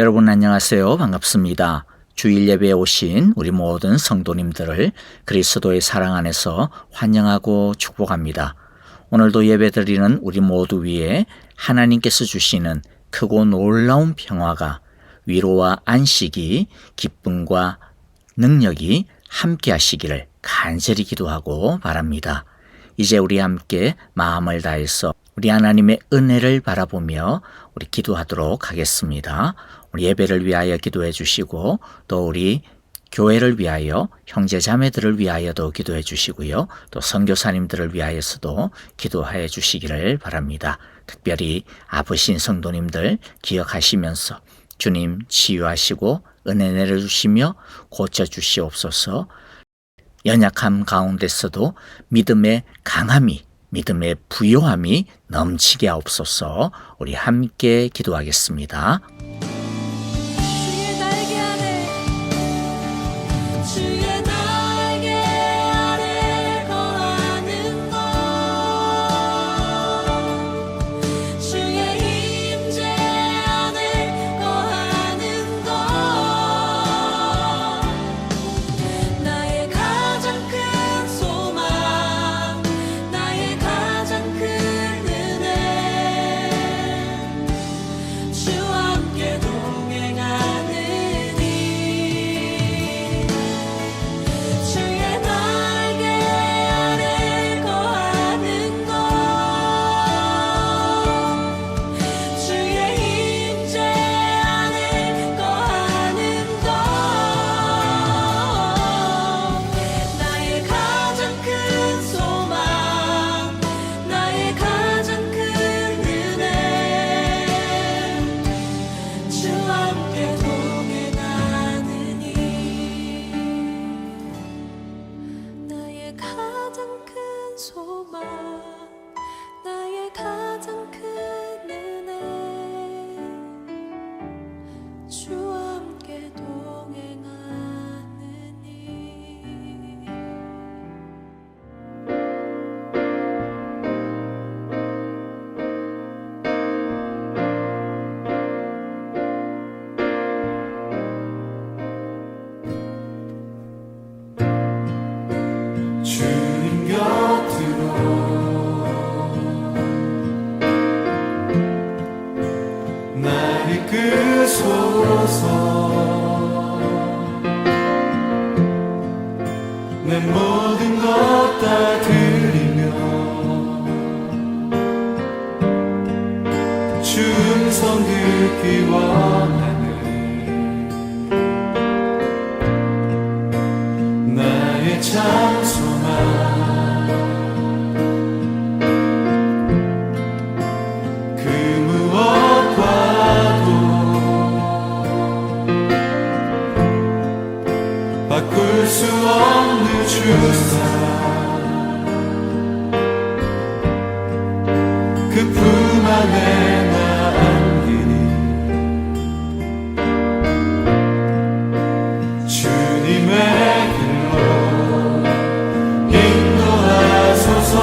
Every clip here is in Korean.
여러분 안녕하세요. 반갑습니다. 주일 예배에 오신 우리 모든 성도님들을 그리스도의 사랑 안에서 환영하고 축복합니다. 오늘도 예배드리는 우리 모두 위에 하나님께서 주시는 크고 놀라운 평화가, 위로와 안식이, 기쁨과 능력이 함께 하시기를 간절히 기도하고 바랍니다. 이제 우리 함께 마음을 다해서 우리 하나님의 은혜를 바라보며 우리 기도하도록 하겠습니다. 우리 예배를 위하여 기도해 주시고 또 우리 교회를 위하여 형제 자매들을 위하여도 기도해 주시고요. 또 선교사님들을 위하여서도 기도해 주시기를 바랍니다. 특별히 아프신 성도님들 기억하시면서 주님 치유하시고 은혜 내려주시며 고쳐주시옵소서. 연약함 가운데서도 믿음의 강함이, 믿음의 부요함이 넘치게 하옵소서. 우리 함께 기도하겠습니다. 내 모든 것 다 드리며 주 음성 듣기 원하는 나의 참 소망 그 무엇과도 바꿀 수 없는 주 사랑 그 품 안에 나 안기니 주님의 길로 인도하소서.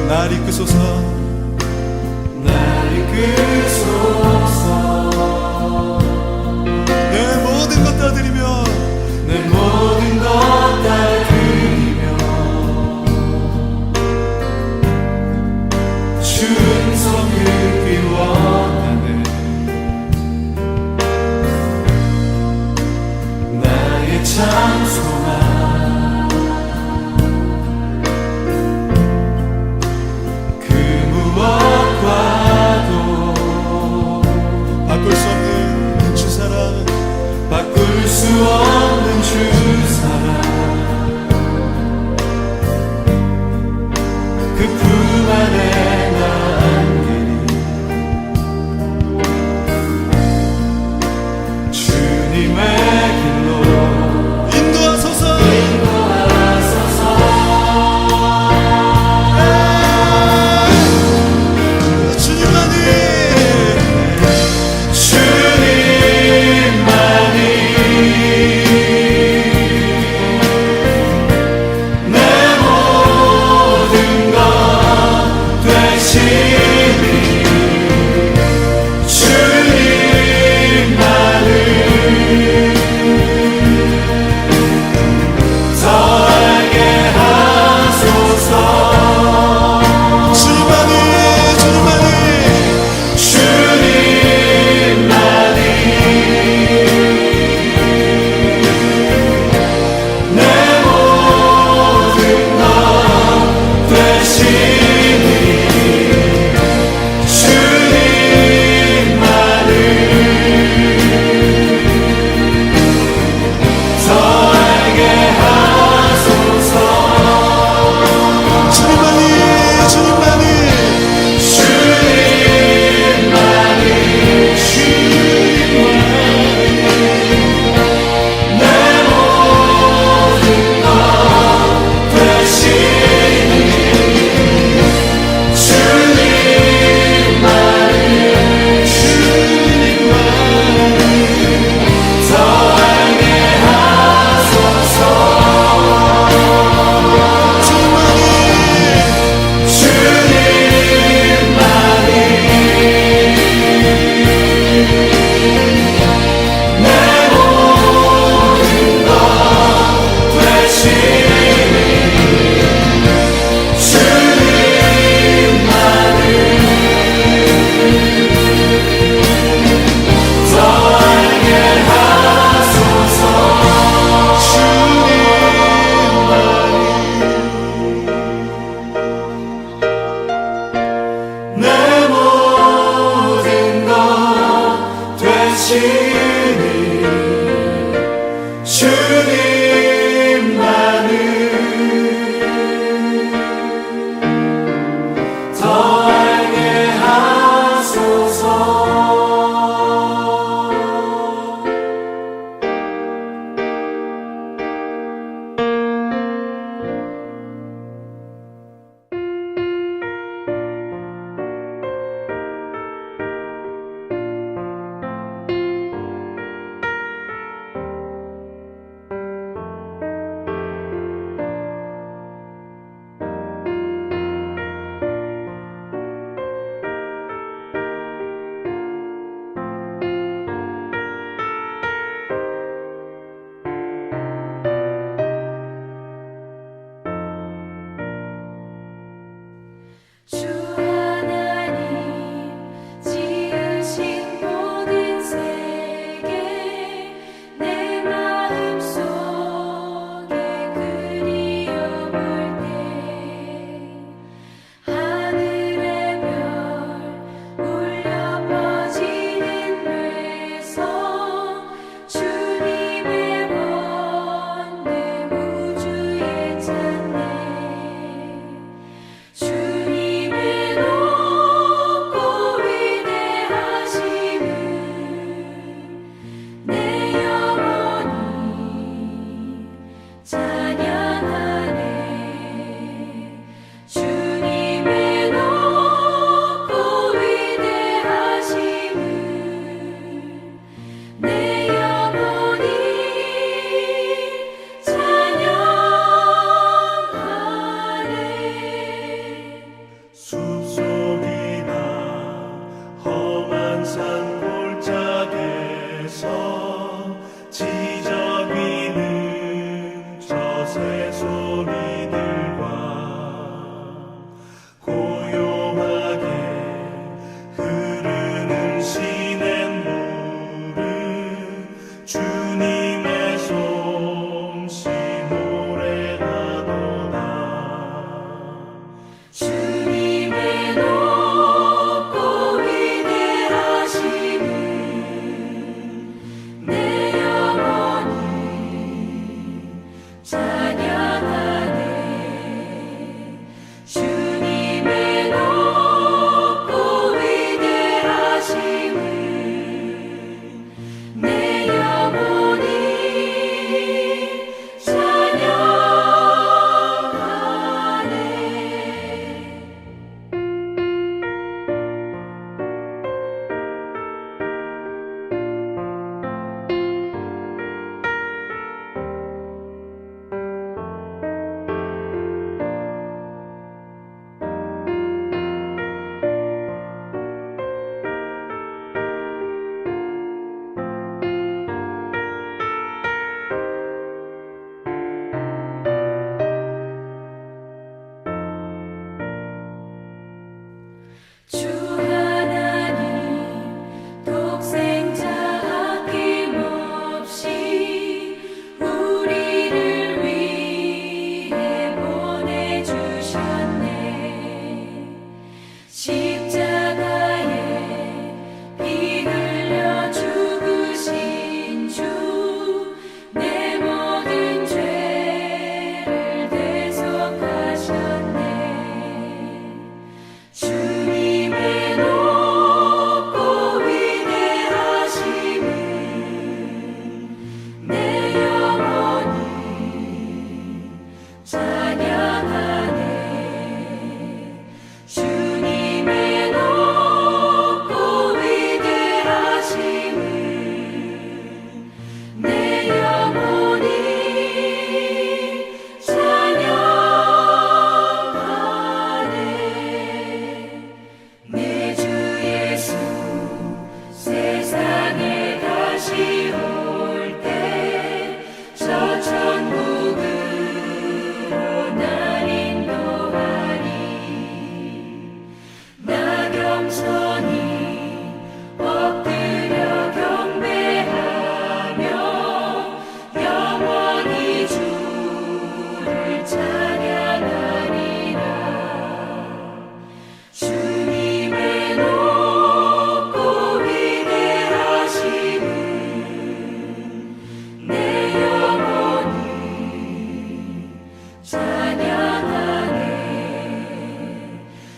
날 이끄소서, 날 이끄소서. 내 모든 것 다 드리며, 내 모든 것 다 드리며 주 음성 듣기 원하네. 나의 참 소망 그 그 품 안에 나 안기리 주님의 길로 인도하소서 주님만이 내 모든 것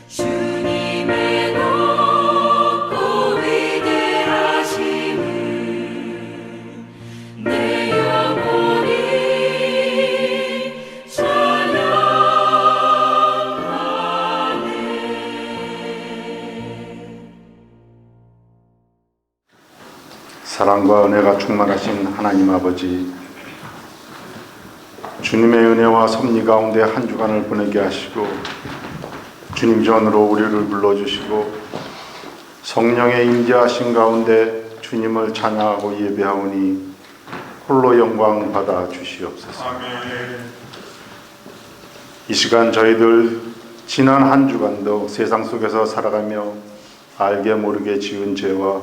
주님의 높고 위대하심을 내 영혼이 찬양하네. 사랑과 은혜가 충만하신 하나님 아버지, 주님의 은혜와 섭리 가운데 한 주간을 보내게 하시고 주님 전으로 우리를 불러주시고 성령의 임재하신 가운데 주님을 찬양하고 예배하오니 홀로 영광 받아 주시옵소서. 이 시간 저희들 지난 한 주간도 세상 속에서 살아가며 알게 모르게 지은 죄와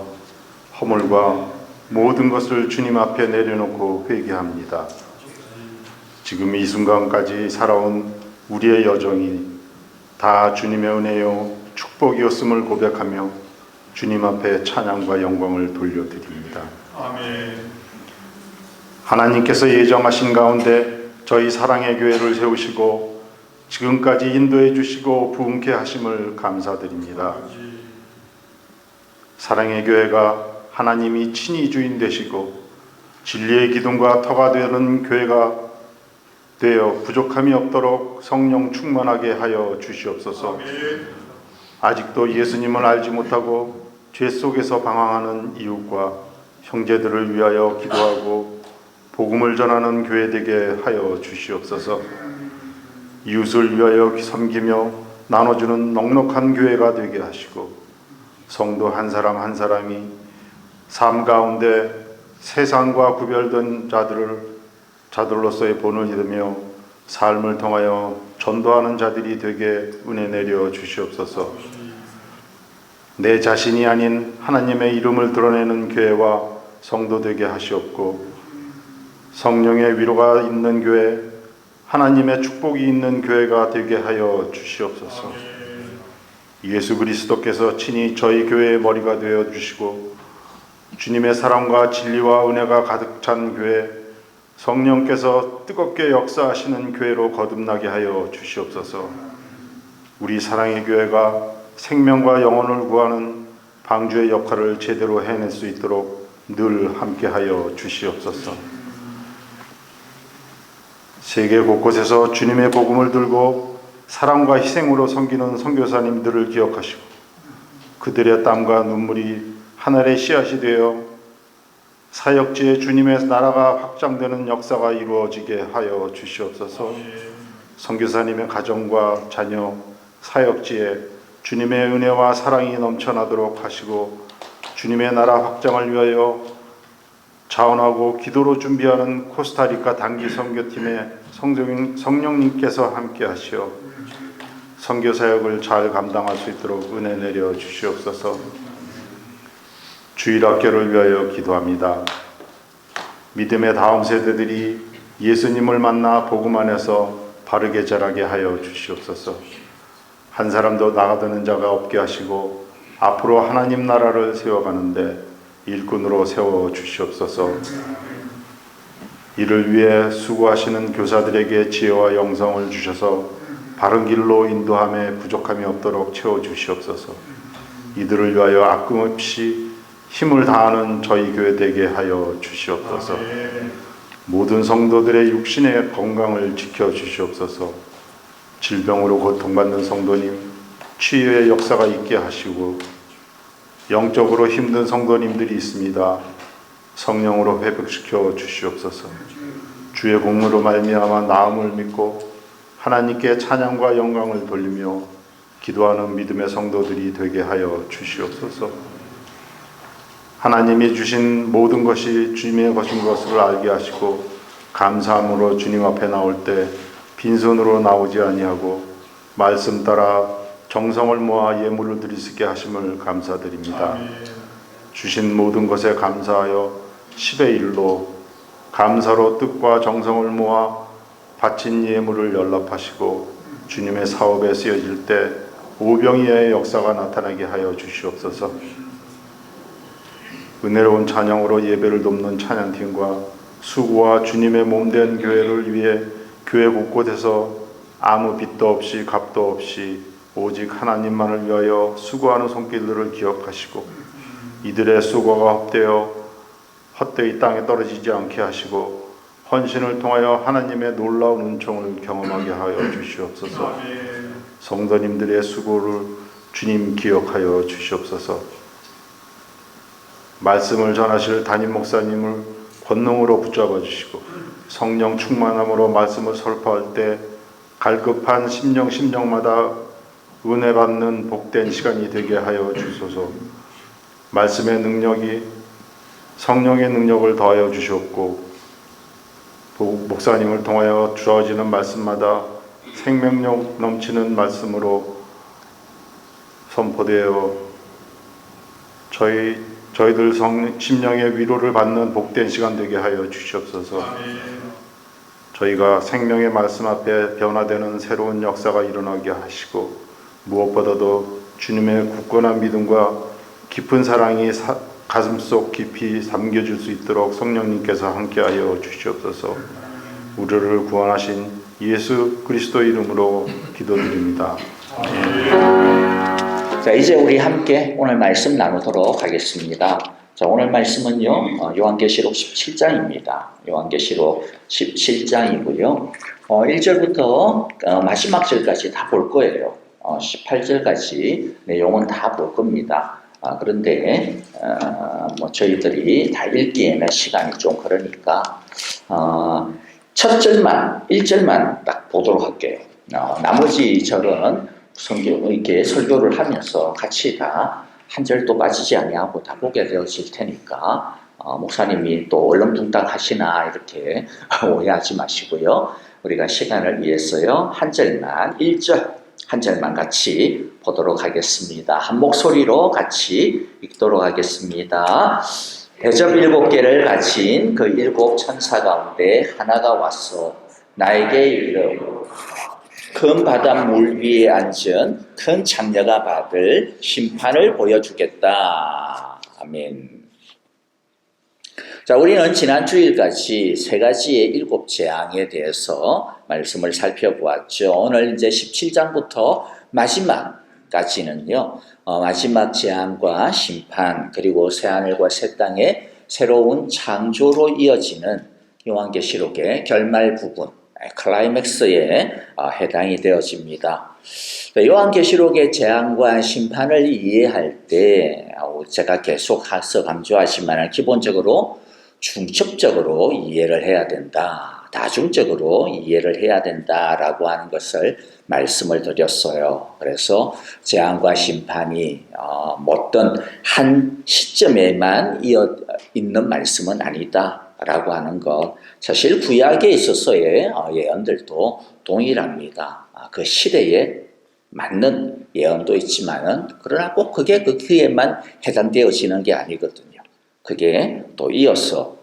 허물과 모든 것을 주님 앞에 내려놓고 회개합니다. 지금 이 순간까지 살아온 우리의 여정이 다 주님의 은혜요 축복이었음을 고백하며 주님 앞에 찬양과 영광을 돌려드립니다. 하나님께서 예정하신 가운데 저희 사랑의 교회를 세우시고 지금까지 인도해 주시고 부흥케 하심을 감사드립니다. 사랑의 교회가 하나님이 친히 주인 되시고 진리의 기둥과 터가 되는 교회가 되어 부족함이 없도록 성령 충만하게 하여 주시옵소서. 아직도 예수님을 알지 못하고 죄 속에서 방황하는 이웃과 형제들을 위하여 기도하고 복음을 전하는 교회 되게 하여 주시옵소서. 이웃을 위하여 섬기며 나눠주는 넉넉한 교회가 되게 하시고 성도 한 사람 한 사람이 삶 가운데 세상과 구별된 자들로서의 본을 잃으며 삶을 통하여 전도하는 자들이 되게 은혜 내려 주시옵소서. 내 자신이 아닌 하나님의 이름을 드러내는 교회와 성도 되게 하시옵고 성령의 위로가 있는 교회, 하나님의 축복이 있는 교회가 되게 하여 주시옵소서. 예수 그리스도께서 친히 저희 교회의 머리가 되어 주시고 주님의 사랑과 진리와 은혜가 가득 찬 교회, 성령께서 뜨겁게 역사하시는 교회로 거듭나게 하여 주시옵소서. 우리 사랑의 교회가 생명과 영혼을 구하는 방주의 역할을 제대로 해낼 수 있도록 늘 함께하여 주시옵소서. 세계 곳곳에서 주님의 복음을 들고 사랑과 희생으로 섬기는 선교사님들을 기억하시고 그들의 땀과 눈물이 하늘의 씨앗이 되어 사역지에 주님의 나라가 확장되는 역사가 이루어지게 하여 주시옵소서. 선교사님의 가정과 자녀, 사역지에 주님의 은혜와 사랑이 넘쳐나도록 하시고 주님의 나라 확장을 위하여 자원하고 기도로 준비하는 코스타리카 단기 선교팀의 성령님께서 함께 하시어 선교 사역을 잘 감당할 수 있도록 은혜 내려 주시옵소서. 주일학교를 위하여 기도합니다. 믿음의 다음 세대들이 예수님을 만나 복음 안에서 바르게 자라게 하여 주시옵소서. 한 사람도 나가드는 자가 없게 하시고 앞으로 하나님 나라를 세워가는데 일꾼으로 세워 주시옵소서. 이를 위해 수고하시는 교사들에게 지혜와 영성을 주셔서 바른 길로 인도함에 부족함이 없도록 채워 주시옵소서. 이들을 위하여 아낌없이 힘을 다하는 저희 교회 되게 하여 주시옵소서. 모든 성도들의 육신의 건강을 지켜 주시옵소서. 질병으로 고통받는 성도님 치유의 역사가 있게 하시고 영적으로 힘든 성도님들이 있습니다. 성령으로 회복시켜 주시옵소서. 주의 공로로 말미암아 나음을 믿고 하나님께 찬양과 영광을 돌리며 기도하는 믿음의 성도들이 되게 하여 주시옵소서. 하나님이 주신 모든 것이 주님의 것인 것을 알게 하시고 감사함으로 주님 앞에 나올 때 빈손으로 나오지 아니하고 말씀 따라 정성을 모아 예물을 드릴 수 있게 하심을 감사드립니다. 주신 모든 것에 감사하여 10의 1로 감사로 뜻과 정성을 모아 바친 예물을 연락하시고 주님의 사업에 쓰여질 때 오병이어의 역사가 나타나게 하여 주시옵소서. 은혜로운 찬양으로 예배를 돕는 찬양팀과 수고와 주님의 몸된 교회를 위해 교회 곳곳에서 아무 빚도 없이 값도 없이 오직 하나님만을 위하여 수고하는 손길들을 기억하시고 이들의 수고가 헛되이 땅에 떨어지지 않게 하시고 헌신을 통하여 하나님의 놀라운 은총을 경험하게 하여 주시옵소서. 성도님들의 수고를 주님 기억하여 주시옵소서. 말씀을 전하실 담임 목사님을 권능으로 붙잡아 주시고 성령 충만함으로 말씀을 설파할 때 갈급한 심령마다 은혜 받는 복된 시간이 되게 하여 주소서. 말씀의 능력이 성령의 능력을 더하여 주시옵고 목사님을 통하여 주어지는 말씀마다 생명력 넘치는 말씀으로 선포되어 저희들 심령의 위로를 받는 복된 시간 되게 하여 주시옵소서. 저희가 생명의 말씀 앞에 변화되는 새로운 역사가 일어나게 하시고 무엇보다도 주님의 굳건한 믿음과 깊은 사랑이 가슴속 깊이 담겨질 수 있도록 성령님께서 함께하여 주시옵소서. 우리를 구원하신 예수 그리스도 이름으로 기도드립니다. 자, 이제 우리 함께 오늘 말씀 나누도록 하겠습니다. 자, 오늘 말씀은요, 요한계시록 17장입니다. 요한계시록 17장이고요. 1절부터 마지막 절까지 다 볼 거예요. 18절까지 내용은 다 볼 겁니다. 그런데 저희들이 다 읽기에는 시간이 좀 그러니까 첫 절만 1절만 딱 보도록 할게요. 나머지 절은 이렇게 설교를 하면서 같이 다 한 절도 빠지지 아니하고 다 보게 되어질 테니까 목사님이 또 얼렁뚱땅 하시나 이렇게 오해하지 마시고요. 우리가 시간을 위해서요 한 절만 1절 한 절만 같이 보도록 하겠습니다. 한 목소리로 같이 읽도록 하겠습니다. 대접 7개를 가진 그 7 천사 가운데 하나가 와서 나에게 이르고 큰 바닷물 위에 앉은 큰 장녀가 받을 심판을 보여주겠다. 아멘. 자, 우리는 지난 주일까지 3가지의 7 재앙에 대해서 말씀을 살펴보았죠. 오늘 이제 17장부터 마지막까지는요, 마지막 재앙과 심판, 그리고 새하늘과 새 땅의 새로운 창조로 이어지는 요한계시록의 결말 부분, 클라이맥스에 해당이 되어집니다. 요한계시록의 재앙과 심판을 이해할 때 제가 계속 강조하지만 기본적으로 중첩적으로 이해를 해야 된다. 다중적으로 이해를 해야 된다라고 하는 것을 말씀을 드렸어요. 그래서 재앙과 심판이 어떤 한 시점에만 이어 있는 말씀은 아니다라고 하는 것. 사실 구약에 있어서의 예언들도 동일합니다. 그 시대에 맞는 예언도 있지만은 그러나 꼭 그게 그 기회에만 해당되어지는 게 아니거든요. 그게 또 이어서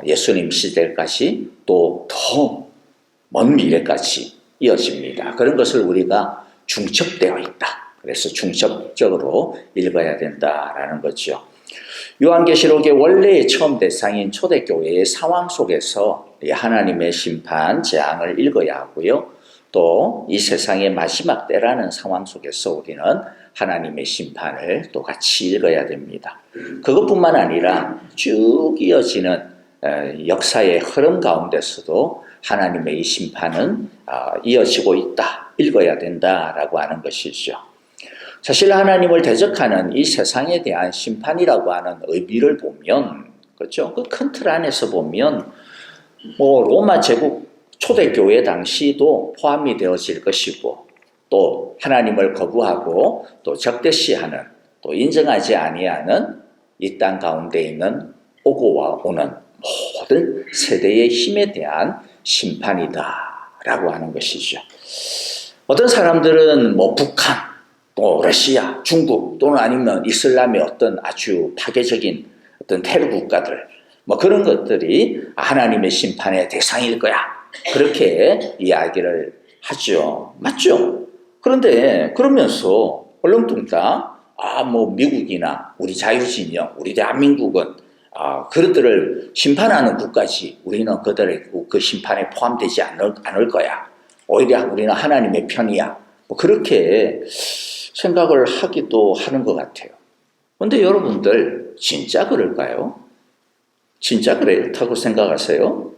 예수님 시대까지 또 더 먼 미래까지 이어집니다. 그런 것을 우리가 중첩되어 있다. 그래서 중첩적으로 읽어야 된다라는 거죠. 요한계시록의 원래의 처음 대상인 초대교회의 상황 속에서 하나님의 심판, 재앙을 읽어야 하고요. 또 이 세상의 마지막 때라는 상황 속에서 우리는 하나님의 심판을 또 같이 읽어야 됩니다. 그것뿐만 아니라 쭉 이어지는 역사의 흐름 가운데서도 하나님의 이 심판은 이어지고 있다, 읽어야 된다라고 하는 것이죠. 사실 하나님을 대적하는 이 세상에 대한 심판이라고 하는 의미를 보면, 그렇죠? 그 큰 틀 안에서 보면, 로마 제국 초대교회 당시도 포함이 되어질 것이고, 또 하나님을 거부하고, 또 적대시하는, 또 인정하지 아니하는 이 땅 가운데 있는 오고 오는 모든 세대의 힘에 대한 심판이다라고 하는 것이죠. 어떤 사람들은 북한, 또 러시아, 중국 또는 아니면 이슬람의 어떤 아주 파괴적인 어떤 테러 국가들 그런 것들이 하나님의 심판의 대상일 거야. 그렇게 이야기를 하죠. 맞죠? 그런데 그러면서 얼렁뚱땅 미국이나 우리 자유진영, 우리 대한민국은 그들을 심판하는 국가지 우리는 그들의 그 심판에 포함되지 않을 거야. 오히려 우리는 하나님의 편이야. 뭐 그렇게 생각을 하기도 하는 것 같아요. 그런데 여러분들 진짜 그럴까요? 진짜 그렇다고 생각하세요?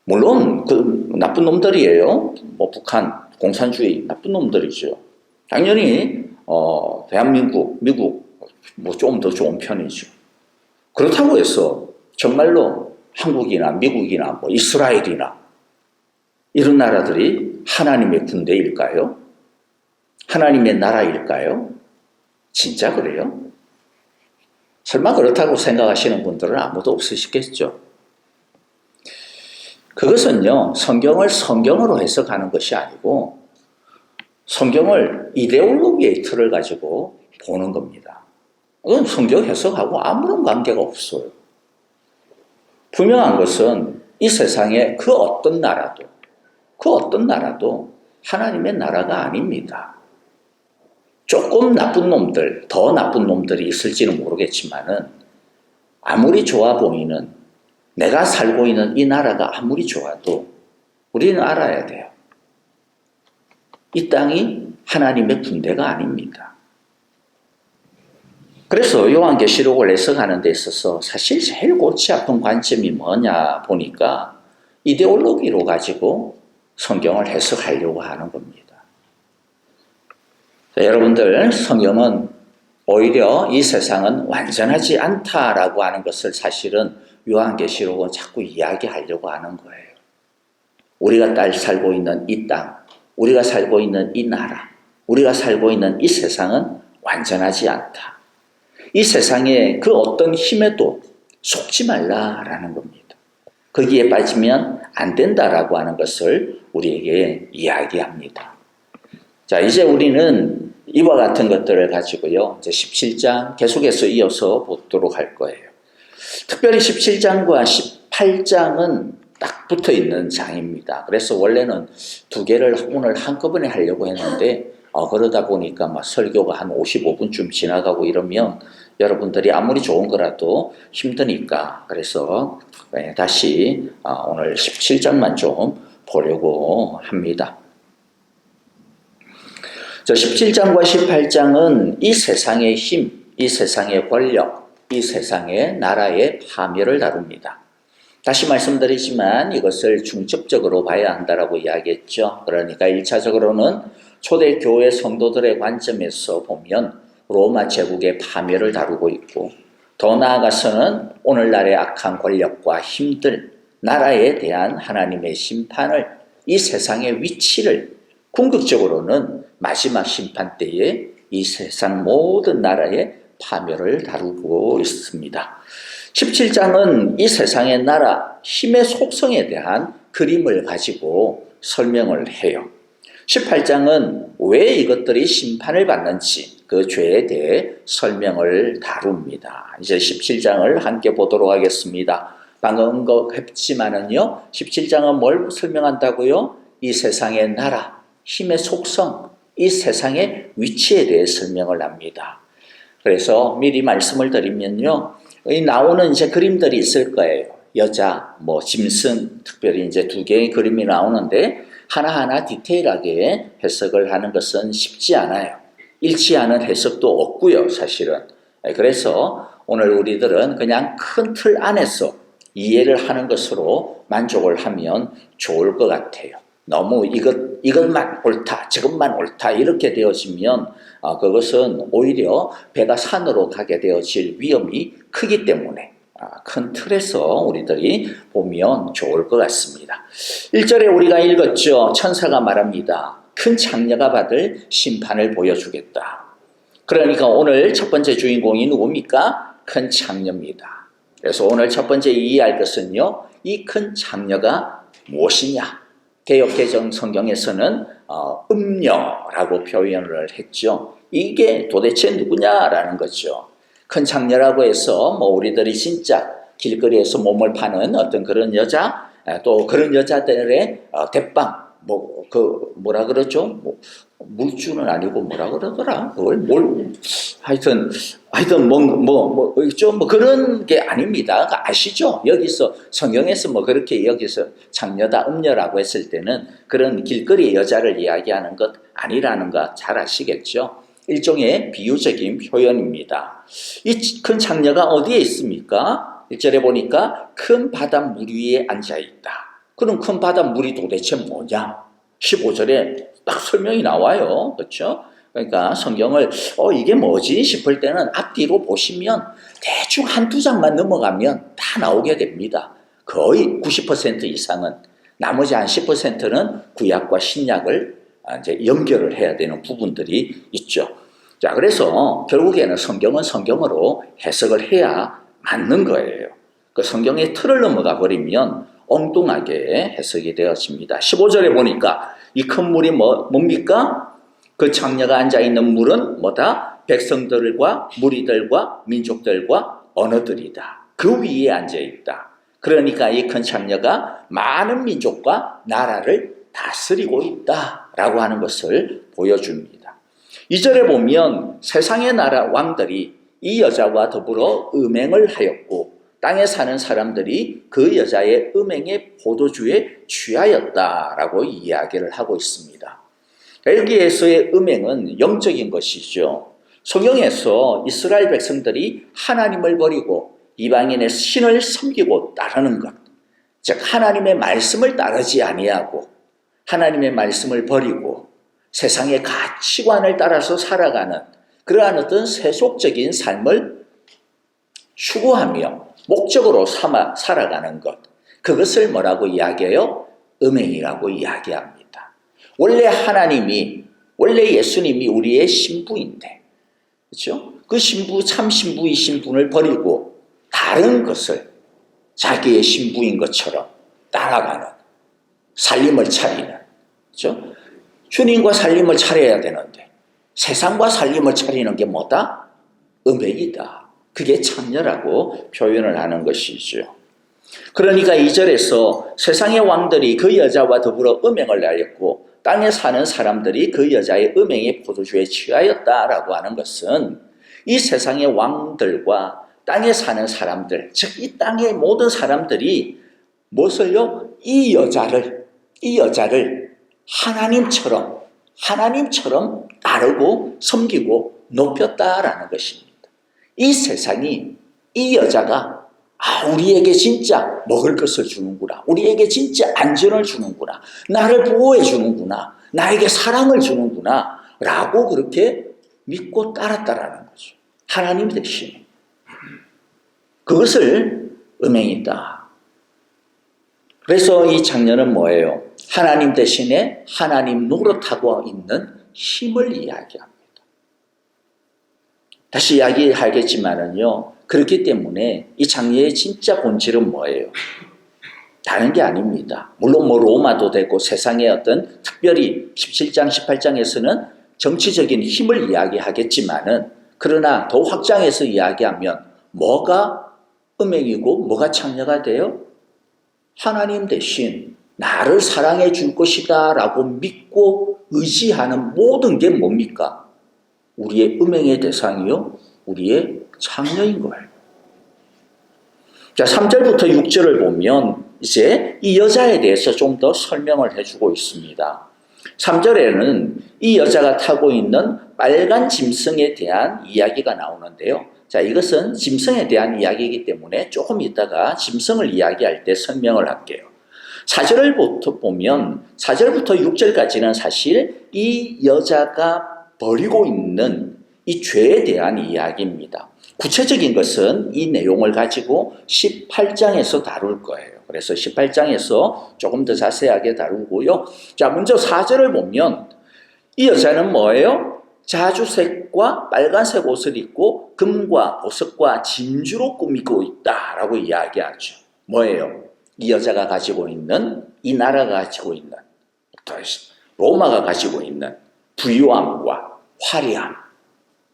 물론 그 나쁜 놈들이에요. 뭐 북한 공산주의 나쁜 놈들이죠. 당연히 대한민국, 미국 뭐 좀 더 좋은 편이죠. 그렇다고 해서 정말로 한국이나 미국이나 뭐 이스라엘이나 이런 나라들이 하나님의 군대일까요? 하나님의 나라일까요? 진짜 그래요? 설마 그렇다고 생각하시는 분들은 아무도 없으시겠죠? 그것은요, 성경을 성경으로 해석하는 것이 아니고 성경을 이데올로기의 틀을 가지고 보는 겁니다. 그건 성경 해석하고 아무런 관계가 없어요. 분명한 것은 이 세상에 그 어떤 나라도 하나님의 나라가 아닙니다. 조금 나쁜 놈들, 더 나쁜 놈들이 있을지는 모르겠지만은 아무리 좋아 보이는, 내가 살고 있는 이 나라가 아무리 좋아도 우리는 알아야 돼요. 이 땅이 하나님의 군대가 아닙니다. 그래서 요한계시록을 해석하는 데 있어서 사실 제일 골치 아픈 관점이 뭐냐 보니까 이데올로기로 가지고 성경을 해석하려고 하는 겁니다. 자, 여러분들, 성경은 오히려 이 세상은 완전하지 않다라고 하는 것을 사실은 요한계시록은 자꾸 이야기하려고 하는 거예요. 우리가 살고 있는 이 땅, 우리가 살고 있는 이 나라, 우리가 살고 있는 이 세상은 완전하지 않다. 이 세상의 그 어떤 힘에도 속지 말라라는 겁니다. 거기에 빠지면 안 된다라고 하는 것을 우리에게 이야기합니다. 자, 이제 우리는 이와 같은 것들을 가지고요, 이제 17장 계속해서 이어서 보도록 할 거예요. 특별히 17장과 18장은 딱 붙어 있는 장입니다. 그래서 원래는 두 개를 오늘 한꺼번에 하려고 했는데, 그러다 보니까 막 설교가 한 55분쯤 지나가고 이러면 여러분들이 아무리 좋은 거라도 힘드니까, 그래서 다시 오늘 17장만 좀 보려고 합니다. 17장과 18장은 이 세상의 힘, 이 세상의 권력, 이 세상의 나라의 파멸을 다룹니다. 다시 말씀드리지만 이것을 중첩적으로 봐야 한다라고 이야기했죠. 그러니까 1차적으로는 초대교회 성도들의 관점에서 보면 로마 제국의 파멸을 다루고 있고, 더 나아가서는 오늘날의 악한 권력과 힘들, 나라에 대한 하나님의 심판을, 이 세상의 위치를, 궁극적으로는 마지막 심판 때에 이 세상 모든 나라의 파멸을 다루고 있습니다. 17장은 이 세상의 나라, 힘의 속성에 대한 그림을 가지고 설명을 해요. 18장은 왜 이것들이 심판을 받는지 그 죄에 대해 설명을 다룹니다. 이제 17장을 함께 보도록 하겠습니다. 방금 언급했지만은요, 17장은 뭘 설명한다고요? 이 세상의 나라, 힘의 속성, 이 세상의 위치에 대해 설명을 합니다. 그래서 미리 말씀을 드리면요, 나오는 이제 그림들이 있을 거예요. 여자, 뭐 짐승, 특별히 이제 두 개의 그림이 나오는데 하나하나 디테일하게 해석을 하는 것은 쉽지 않아요. 일치하는 해석도 없고요, 사실은. 그래서 오늘 우리들은 그냥 큰 틀 안에서 이해를 하는 것으로 만족을 하면 좋을 것 같아요. 너무 이것만 옳다, 저것만 옳다 이렇게 되어지면 그것은 오히려 배가 산으로 가게 되어질 위험이 크기 때문에 큰 틀에서 우리들이 보면 좋을 것 같습니다. 1절에 우리가 읽었죠. 천사가 말합니다. 큰 창녀가 받을 심판을 보여주겠다. 그러니까 오늘 첫 번째 주인공이 누굽니까? 큰 창녀입니다. 그래서 오늘 첫 번째 이해할 것은요, 이 큰 창녀가 무엇이냐? 개역개정 성경에서는 음녀라고 표현을 했죠. 이게 도대체 누구냐라는 거죠. 큰 창녀라고 해서 뭐 우리들이 진짜 길거리에서 몸을 파는 어떤 그런 여자, 또 그런 여자들의 대빵, 뭐라 그러죠? 물주는 아니고 뭐라 그러더라? 그걸 하여튼 뭐 그런 게 아닙니다. 아시죠? 여기서 성경에서 뭐 그렇게 여기서 장녀다 음녀라고 했을 때는 그런 길거리 여자를 이야기하는 것 아니라는 거 잘 아시겠죠? 일종의 비유적인 표현입니다. 이 큰 장녀가 어디에 있습니까? 1절에 보니까 큰 바닷물 위에 앉아있다. 그럼 큰 바닷물이 도대체 뭐냐? 15절에 딱 설명이 나와요. 그렇죠? 그러니까 성경을 이게 뭐지 싶을 때는 앞뒤로 보시면 대충 한두 장만 넘어가면 다 나오게 됩니다. 거의 90% 이상은. 나머지 한 10%는 구약과 신약을 이제 연결을 해야 되는 부분들이 있죠. 자, 그래서 결국에는 성경은 성경으로 해석을 해야 맞는 거예요. 그 성경의 틀을 넘어가 버리면 엉뚱하게 해석이 되어집니다. 15절에 보니까 이 큰 물이 뭡니까? 그 장녀가 앉아있는 물은 뭐다? 백성들과 무리들과 민족들과 언어들이다. 그 위에 앉아있다. 그러니까 이 큰 장녀가 많은 민족과 나라를 다스리고 있다라고 하는 것을 보여줍니다. 2절에 보면 세상의 나라 왕들이 이 여자와 더불어 음행을 하였고 땅에 사는 사람들이 그 여자의 음행의 포도주에 취하였다라고 이야기를 하고 있습니다. 여기에서의 음행은 영적인 것이죠. 성경에서 이스라엘 백성들이 하나님을 버리고 이방인의 신을 섬기고 따르는 것, 즉 하나님의 말씀을 따르지 아니하고 하나님의 말씀을 버리고 세상의 가치관을 따라서 살아가는 그러한 어떤 세속적인 삶을 추구하며 목적으로 삼아 살아가는 것, 그것을 뭐라고 이야기해요? 음행이라고 이야기합니다. 원래 예수님이 우리의 신부인데, 그렇죠? 그 신부, 참 신부이신 분을 버리고 다른 것을 자기의 신부인 것처럼 따라가는, 살림을 차리는, 그렇죠? 주님과 살림을 차려야 되는데 세상과 살림을 차리는 게 뭐다? 음행이다. 그게 창녀라고 표현을 하는 것이죠. 그러니까 2절에서 세상의 왕들이 그 여자와 더불어 음행을 하였고 땅에 사는 사람들이 그 여자의 음행의 포도주에 취하였다라고 하는 것은 이 세상의 왕들과 땅에 사는 사람들, 즉 이 땅의 모든 사람들이 무엇을요? 이 여자를 하나님처럼 따르고 섬기고 높였다라는 것입니다. 이 세상이 이 여자가 우리에게 진짜 먹을 것을 주는구나, 우리에게 진짜 안전을 주는구나, 나를 보호해 주는구나, 나에게 사랑을 주는구나 라고 그렇게 믿고 따랐다라는 거죠. 하나님 대신. 그것을 음행이다. 그래서 이 장녀는 뭐예요? 하나님 대신에 하나님 노릇하고 있는 힘을 이야기합니다. 다시 이야기하겠지만은요, 그렇기 때문에 이 장녀의 진짜 본질은 뭐예요? 다른 게 아닙니다. 물론 로마도 되고 세상의 어떤 특별히 17장, 18장에서는 정치적인 힘을 이야기하겠지만은, 그러나 더 확장해서 이야기하면 뭐가 음행이고 뭐가 창녀가 돼요? 하나님 대신 나를 사랑해 줄 것이다 라고 믿고 의지하는 모든 게 뭡니까? 우리의 음행의 대상이요, 우리의 창녀인 거예요. 자, 3절부터 6절을 보면 이제 이 여자에 대해서 좀 더 설명을 해주고 있습니다. 3절에는 이 여자가 타고 있는 빨간 짐승에 대한 이야기가 나오는데요. 자, 이것은 짐승에 대한 이야기이기 때문에 조금 이따가 짐승을 이야기할 때 설명을 할게요. 4절부터 보면 4절부터 6절까지는 사실 이 여자가 버리고 있는 이 죄에 대한 이야기입니다. 구체적인 것은 이 내용을 가지고 18장에서 다룰 거예요. 그래서 18장에서 조금 더 자세하게 다루고요. 자, 먼저 4절을 보면 이 여자는 뭐예요? 자주색과 빨간색 옷을 입고 금과 보석과 진주로 꾸미고 있다라고 이야기하죠. 뭐예요? 이 여자가 가지고 있는, 이 나라가 가지고 있는, 로마가 가지고 있는 부유함과 화려함.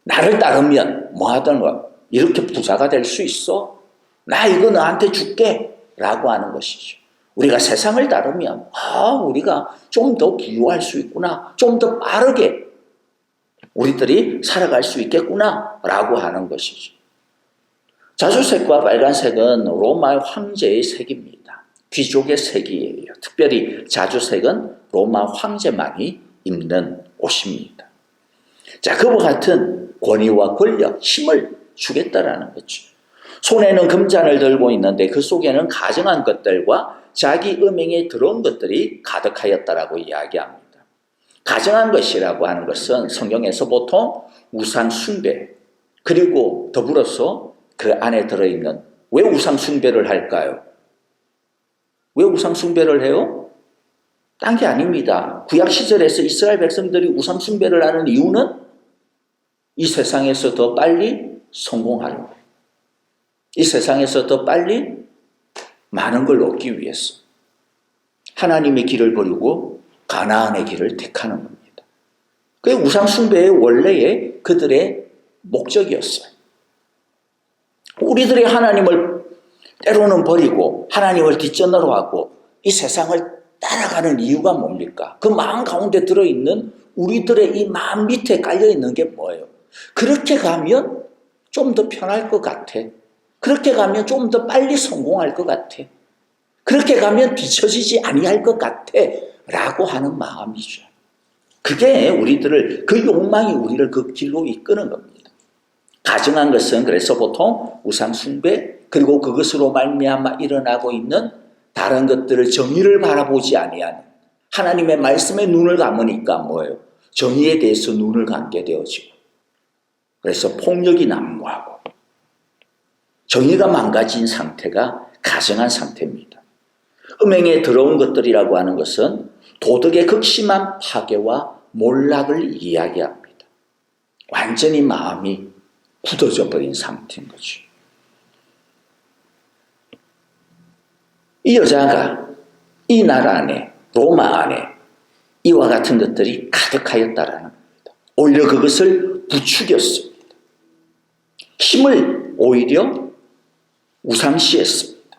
나를 따르면 뭐 하던 거, 이렇게 부자가 될 수 있어? 나 이거 너한테 줄게 라고 하는 것이죠. 우리가 세상을 따르면 우리가 좀 더 부유할 수 있구나, 좀 더 빠르게 우리들이 살아갈 수 있겠구나 라고 하는 것이죠. 자주색과 빨간색은 로마 황제의 색입니다. 귀족의 색이에요. 특별히 자주색은 로마 황제만이 입는 옷입니다. 자, 그와 같은 권위와 권력, 힘을 주겠다라는 거죠. 손에는 금잔을 들고 있는데 그 속에는 가증한 것들과 자기 음행에 들어온 것들이 가득하였다라고 이야기합니다. 가증한 것이라고 하는 것은 성경에서 보통 우상 숭배, 그리고 더불어서 그 안에 들어있는, 왜 우상 숭배를 할까요? 왜 우상 숭배를 해요? 딴 게 아닙니다. 구약 시절에서 이스라엘 백성들이 우상 숭배를 하는 이유는 이 세상에서 더 빨리 성공하려고, 이 세상에서 더 빨리 많은 걸 얻기 위해서 하나님의 길을 버리고 가나안의 길을 택하는 겁니다. 그게 우상 숭배의 원래의 그들의 목적이었어요. 우리들이 하나님을 때로는 버리고 하나님을 뒷전으로 하고 이 세상을 따라가는 이유가 뭡니까? 그 마음 가운데 들어있는 우리들의 이 마음 밑에 깔려있는 게 뭐예요? 그렇게 가면 좀 더 편할 것 같아. 그렇게 가면 좀 더 빨리 성공할 것 같아. 그렇게 가면 뒤처지지 아니할 것 같아 라고 하는 마음이죠. 그게 우리들을, 그 욕망이 우리를 그 길로 이끄는 겁니다. 가증한 것은 그래서 보통 우상 숭배, 그리고 그것으로 말미암아 일어나고 있는 다른 것들을, 정의를 바라보지 아니하는, 하나님의 말씀에 눈을 감으니까 뭐예요? 정의에 대해서 눈을 감게 되어지고, 그래서 폭력이 난무하고 정의가 망가진 상태가 가증한 상태입니다. 음행에 들어온 것들이라고 하는 것은 도덕의 극심한 파괴와 몰락을 이야기합니다. 완전히 마음이 굳어져 버린 상태인 거죠. 이 여자가 이 나라 안에, 로마 안에 이와 같은 것들이 가득하였다라는 겁니다. 오히려 그것을 부추겼습니다. 힘을 오히려 우상시했습니다.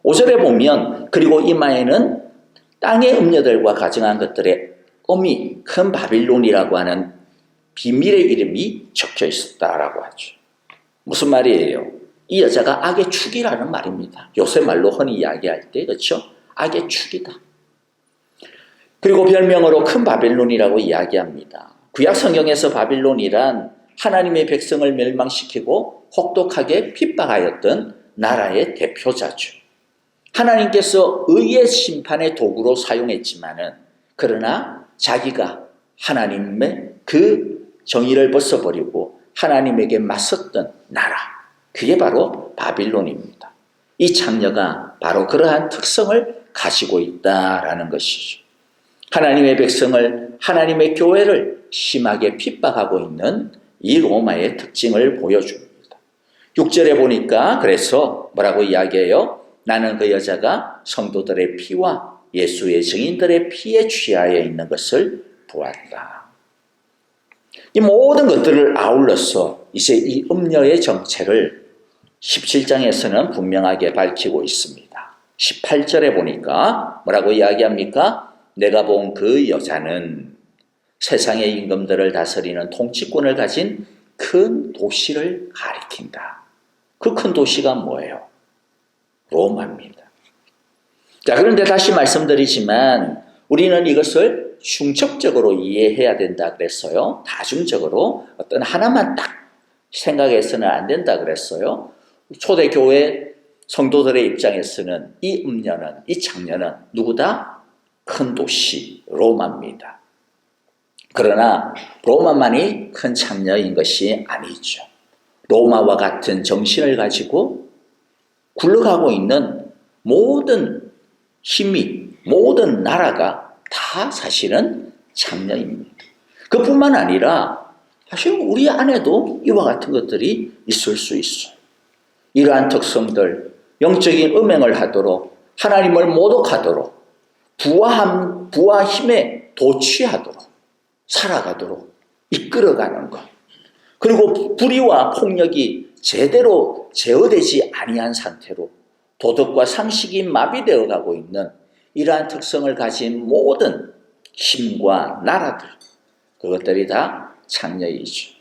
5절에 보면 그리고 이마에는 땅의 음녀들과 가증한 것들의 어미, 큰 바빌론이라고 하는 비밀의 이름이 적혀 있었다라고 하죠. 무슨 말이에요? 이 여자가 악의 축이라는 말입니다. 요새 말로 흔히 이야기할 때, 그렇죠? 악의 축이다. 그리고 별명으로 큰 바빌론이라고 이야기합니다. 구약 성경에서 바빌론이란 하나님의 백성을 멸망시키고 혹독하게 핍박하였던 나라의 대표자죠. 하나님께서 의의 심판의 도구로 사용했지만은, 그러나 자기가 하나님의 그 정의를 벗어버리고 하나님에게 맞섰던 나라, 그게 바로 바빌론입니다. 이 창녀가 바로 그러한 특성을 가지고 있다라는 것이죠. 하나님의 백성을, 하나님의 교회를 심하게 핍박하고 있는 이 로마의 특징을 보여줍니다. 6절에 보니까 그래서 뭐라고 이야기해요? 나는 그 여자가 성도들의 피와 예수의 증인들의 피에 취하여 있는 것을 보았다. 이 모든 것들을 아울러서 이제 이 음녀의 정체를 17장에서는 분명하게 밝히고 있습니다. 18절에 보니까 뭐라고 이야기합니까? 내가 본 그 여자는 세상의 임금들을 다스리는 통치권을 가진 큰 도시를 가리킨다. 그 큰 도시가 뭐예요? 로마입니다. 자, 그런데 다시 말씀드리지만 우리는 이것을 중첩적으로 이해해야 된다 그랬어요. 다중적으로 어떤 하나만 딱 생각해서는 안 된다 그랬어요. 초대교회 성도들의 입장에서는 이 음녀는, 이 창녀는 누구다? 큰 도시 로마입니다. 그러나 로마만이 큰 창녀인 것이 아니죠. 로마와 같은 정신을 가지고 굴러가고 있는 모든 힘이, 모든 나라가 다 사실은 창녀입니다. 그뿐만 아니라 사실 우리 안에도 이와 같은 것들이 있을 수 있어요. 이러한 특성들, 영적인 음행을 하도록, 하나님을 모독하도록, 부와 힘에 도취하도록, 살아가도록 이끌어가는 것. 그리고 불의와 폭력이 제대로 제어되지 아니한 상태로 도덕과 상식이 마비되어 가고 있는 이러한 특성을 가진 모든 힘과 나라들, 그것들이 다 창녀이죠.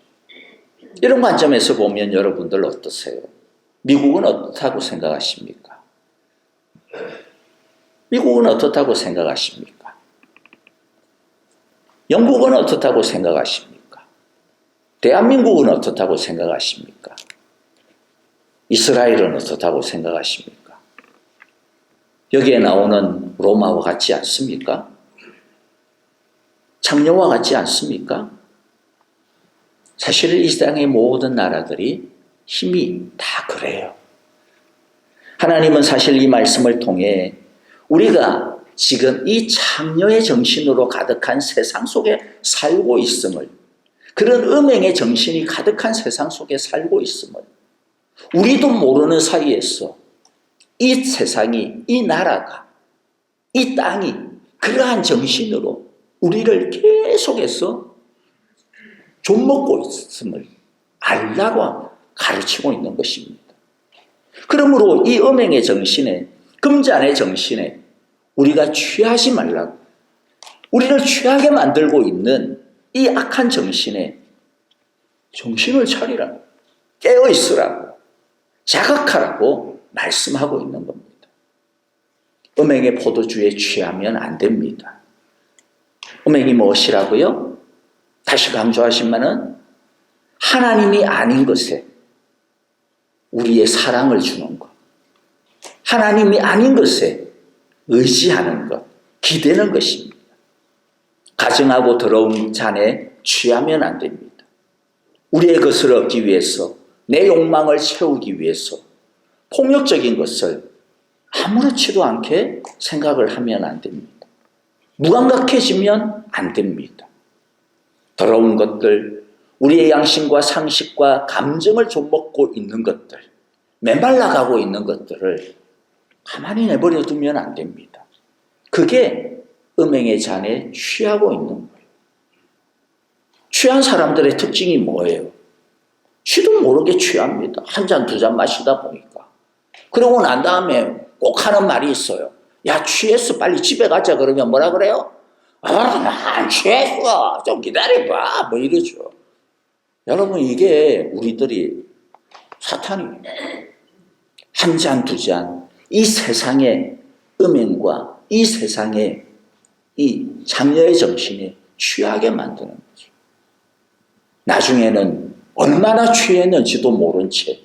이런 관점에서 보면 여러분들 어떠세요? 미국은 어떻다고 생각하십니까? 미국은 어떻다고 생각하십니까? 영국은 어떻다고 생각하십니까? 대한민국은 어떻다고 생각하십니까? 이스라엘은 어떻다고 생각하십니까? 여기에 나오는 로마와 같지 않습니까? 창녀와 같지 않습니까? 사실 이 땅의 모든 나라들이 힘이 다 그래요. 하나님은 사실 이 말씀을 통해 우리가 지금 이 창녀의 정신으로 가득한 세상 속에 살고 있음을, 그런 음행의 정신이 가득한 세상 속에 살고 있음을, 우리도 모르는 사이에서 이 세상이, 이 나라가, 이 땅이 그러한 정신으로 우리를 계속해서 좀먹고 있음을 알라고 가르치고 있는 것입니다. 그러므로 이 음행의 정신에, 금잔의 정신에 우리가 취하지 말라고, 우리를 취하게 만들고 있는 이 악한 정신에 정신을 차리라고, 깨어있으라고, 자각하라고 말씀하고 있는 겁니다. 음행의 포도주에 취하면 안 됩니다. 음행이 무엇이라고요? 다시 강조하시면은 하나님이 아닌 것에 우리의 사랑을 주는 것, 하나님이 아닌 것에 의지하는 것, 기대는 것입니다. 가증하고 더러운 잔에 취하면 안 됩니다. 우리의 것을 얻기 위해서, 내 욕망을 채우기 위해서 폭력적인 것을 아무렇지도 않게 생각을 하면 안 됩니다. 무감각해지면 안 됩니다. 더러운 것들, 우리의 양심과 상식과 감정을 좀먹고 있는 것들, 메말라가고 있는 것들을 가만히 내버려 두면 안 됩니다. 그게 음행의 잔에 취하고 있는 거예요. 취한 사람들의 특징이 뭐예요? 취도 모르게 취합니다. 한 잔, 두 잔 마시다 보니까. 그러고 난 다음에 꼭 하는 말이 있어요. 야, 취했어. 빨리 집에 가자. 그러면 뭐라 그래요? 아, 나 안 취했어. 좀 기다려봐. 뭐 이러죠. 여러분, 이게 우리들이 사탄이 한 잔, 두 잔, 이 세상의 음행과 이 세상의 이 장녀의 정신에 취하게 만드는 거죠. 나중에는 얼마나 취했는지도 모른 채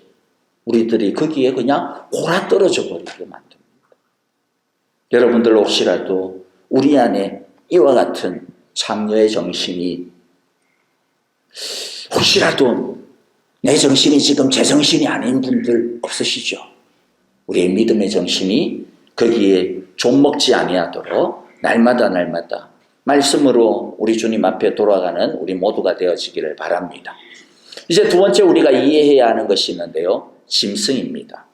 우리들이 거기에 그냥 골아떨어져 버리게 만듭니다. 여러분들 혹시라도 우리 안에 이와 같은 장녀의 정신이, 혹시라도 내 정신이 지금 제 정신이 아닌 분들 없으시죠? 우리의 믿음의 정신이 거기에 좀먹지 아니하도록 날마다 말씀으로 우리 주님 앞에 돌아가는 우리 모두가 되어지기를 바랍니다. 이제 두 번째 우리가 이해해야 하는 것이 있는데요. 짐승입니다.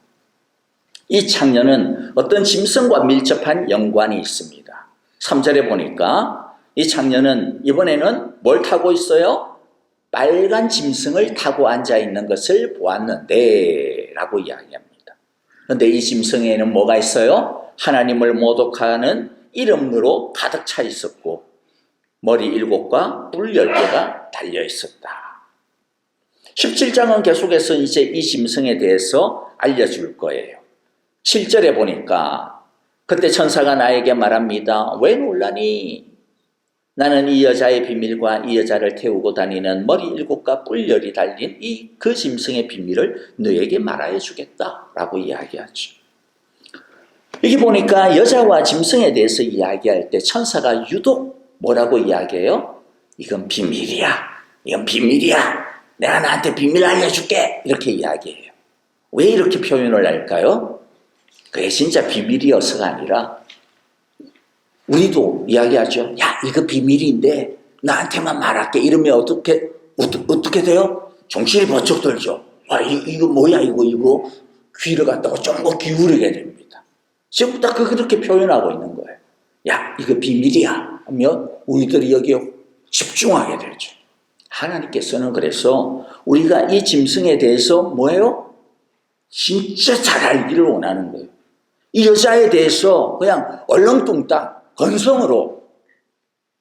이 창녀는 어떤 짐승과 밀접한 연관이 있습니다. 3절에 보니까 이 창녀는 이번에는 뭘 타고 있어요? 빨간 짐승을 타고 앉아 있는 것을 보았는데 라고 이야기합니다. 그런데 이 짐승에는 뭐가 있어요? 하나님을 모독하는 이름으로 가득 차 있었고 머리 7과 뿔 10개가 달려 있었다. 17장은 계속해서 이제 이 짐승에 대해서 알려줄 거예요. 7절에 보니까 그때 천사가 나에게 말합니다. 왜 놀라니? 나는 이 여자의 비밀과 이 여자를 태우고 다니는 머리 7과 뿔 10이 달린 그 짐승의 비밀을 너에게 말하여 주겠다 라고 이야기하죠. 여기 보니까 여자와 짐승에 대해서 이야기할 때 천사가 유독 뭐라고 이야기해요? 이건 비밀이야. 이건 비밀이야. 내가 나한테 비밀 알려줄게. 이렇게 이야기해요. 왜 이렇게 표현을 할까요? 그게 진짜 비밀이어서가 아니라 우리도 이야기하죠. 야, 이거 비밀인데 나한테만 말할게. 이러면 어떻게 돼요? 정신이 번쩍 들죠. 와, 이거 뭐야, 이거. 귀를 갖다가 좀 더 기울이게 됩니다. 지금부터 그렇게 표현하고 있는 거예요. 야, 이거 비밀이야. 하면 우리들이 여기에 집중하게 되죠. 하나님께서는 그래서 우리가 이 짐승에 대해서 뭐예요? 진짜 잘 알기를 원하는 거예요. 이 여자에 대해서 그냥 얼렁뚱땅 건성으로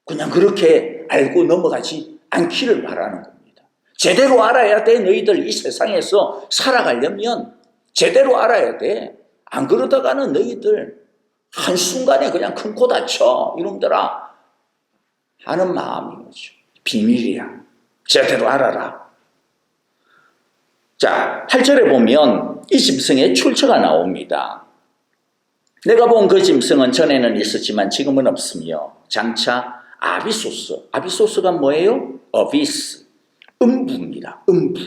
그냥 그렇게 알고 넘어가지 않기를 바라는 겁니다. 제대로 알아야 돼. 너희들 이 세상에서 살아가려면 제대로 알아야 돼. 안 그러다가는 너희들 한순간에 그냥 큰 코 다쳐. 이놈들아. 하는 마음인 거죠. 비밀이야. 제대로 알아라. 자, 8절에 보면 이 짐승의 출처가 나옵니다. 내가 본 그 짐승은 전에는 있었지만 지금은 없으며 장차 아비소스. 아비소스가 뭐예요? 어비스. 음부입니다. 음부.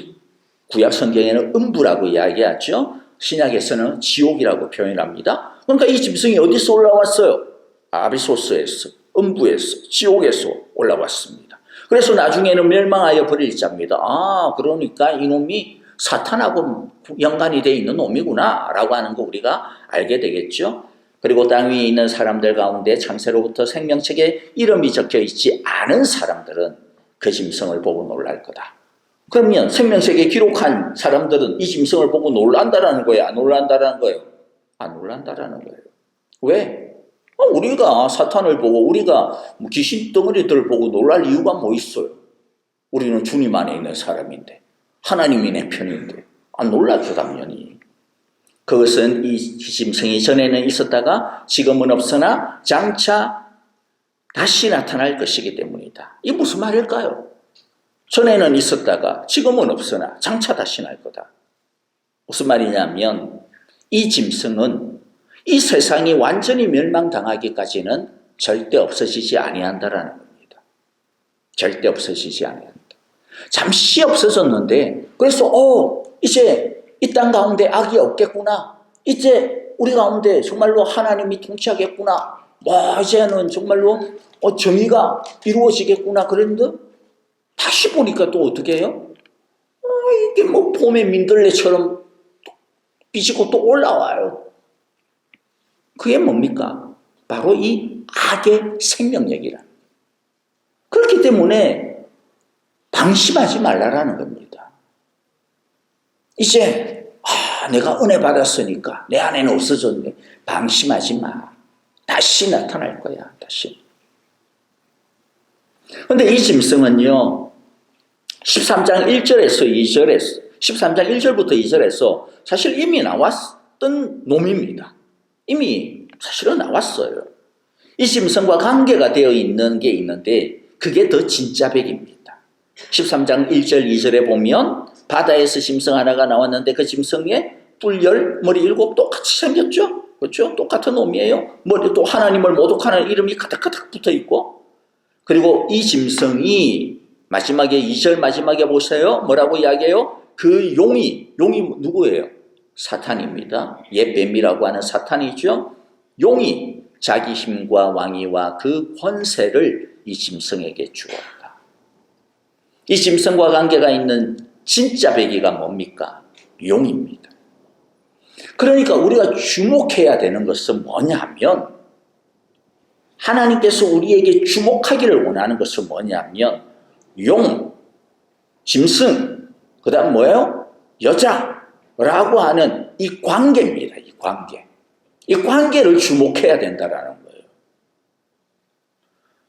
구약 성경에는 음부라고 이야기하죠. 신약에서는 지옥이라고 표현합니다. 그러니까 이 짐승이 어디서 올라왔어요? 아비소스에서, 음부에서, 지옥에서 올라왔습니다. 그래서 나중에는 멸망하여 버릴 자입니다. 아, 그러니까 이놈이 사탄하고 연관이 되어 있는 놈이구나 라고 하는 거 우리가 알게 되겠죠. 그리고 땅 위에 있는 사람들 가운데 창세로부터 생명책에 이름이 적혀 있지 않은 사람들은 그 짐승을 보고 놀랄 거다. 그러면 생명책에 기록한 사람들은 이 짐승을 보고 놀란다라는 거예요? 안 놀란다라는 거예요? 안 놀란다라는 거예요. 왜? 우리가 사탄을 보고 우리가 귀신 덩어리들을 보고 놀랄 이유가 뭐 있어요? 우리는 주님 안에 있는 사람인데 하나님이 내 편인데 안 놀라죠 당연히. 그것은 이 짐승이 전에는 있었다가 지금은 없으나 장차 다시 나타날 것이기 때문이다. 이게 무슨 말일까요? 전에는 있었다가 지금은 없으나 장차 다시 날 거다. 무슨 말이냐면 이 짐승은 이 세상이 완전히 멸망당하기까지는 절대 없어지지 아니한다라는 겁니다. 절대 없어지지 아니한다. 잠시 없어졌는데 그래서 이제 이 땅 가운데 악이 없겠구나. 이제 우리 가운데 정말로 하나님이 통치하겠구나. 이제는 정말로 정의가 이루어지겠구나. 그랬는데 다시 보니까 또 어떻게 해요? 이게 뭐 봄의 민들레처럼 삐지고 또 올라와요. 그게 뭡니까? 바로 이 악의 생명력이라. 그렇기 때문에 방심하지 말라라는 겁니다. 이제 내가 은혜 받았으니까 내 안에는 없어졌네. 방심하지 마. 다시 나타날 거야. 다시. 그런데 이 짐승은요. 13장 1절에서 2절에서 13장 1절부터 2절에서 사실 이미 나왔던 놈입니다. 이미 사실은 나왔어요. 이 짐승과 관계가 되어 있는 게 있는데 그게 더 진짜 백입니다. 13장 1절 2절에 보면 바다에서 짐승 하나가 나왔는데 그 짐승의 뿔 머리 7 똑같이 생겼죠? 그렇죠? 똑같은 놈이에요. 머리 또 하나님을 모독하는 이름이 가득가득 붙어 있고 그리고 이 짐승이 마지막에 2절 마지막에 보세요. 뭐라고 이야기해요? 그 용이 누구예요? 사탄입니다. 옛 뱀이라고 하는 사탄이죠. 용이 자기 힘과 왕위와 그 권세를 이 짐승에게 주었다. 이 짐승과 관계가 있는 진짜 백이가 뭡니까? 용입니다. 그러니까 우리가 주목해야 되는 것은 뭐냐면 하나님께서 우리에게 주목하기를 원하는 것은 뭐냐면 용, 짐승, 그 다음 뭐예요? 여자라고 하는 이 관계입니다. 이 관계. 이 관계를 주목해야 된다는 거예요.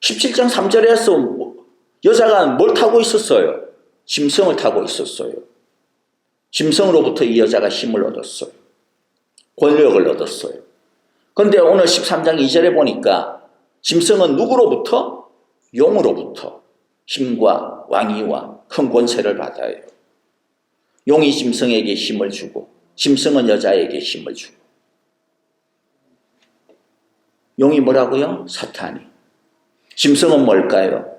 17장 3절에서 여자가 뭘 타고 있었어요? 짐승을 타고 있었어요. 짐승으로부터 이 여자가 힘을 얻었어요. 권력을 얻었어요. 그런데 오늘 13장 2절에 보니까 짐승은 누구로부터? 용으로부터 힘과 왕위와 큰 권세를 받아요. 용이 짐승에게 힘을 주고 짐승은 여자에게 힘을 주고. 용이 뭐라고요? 사탄이. 짐승은 뭘까요?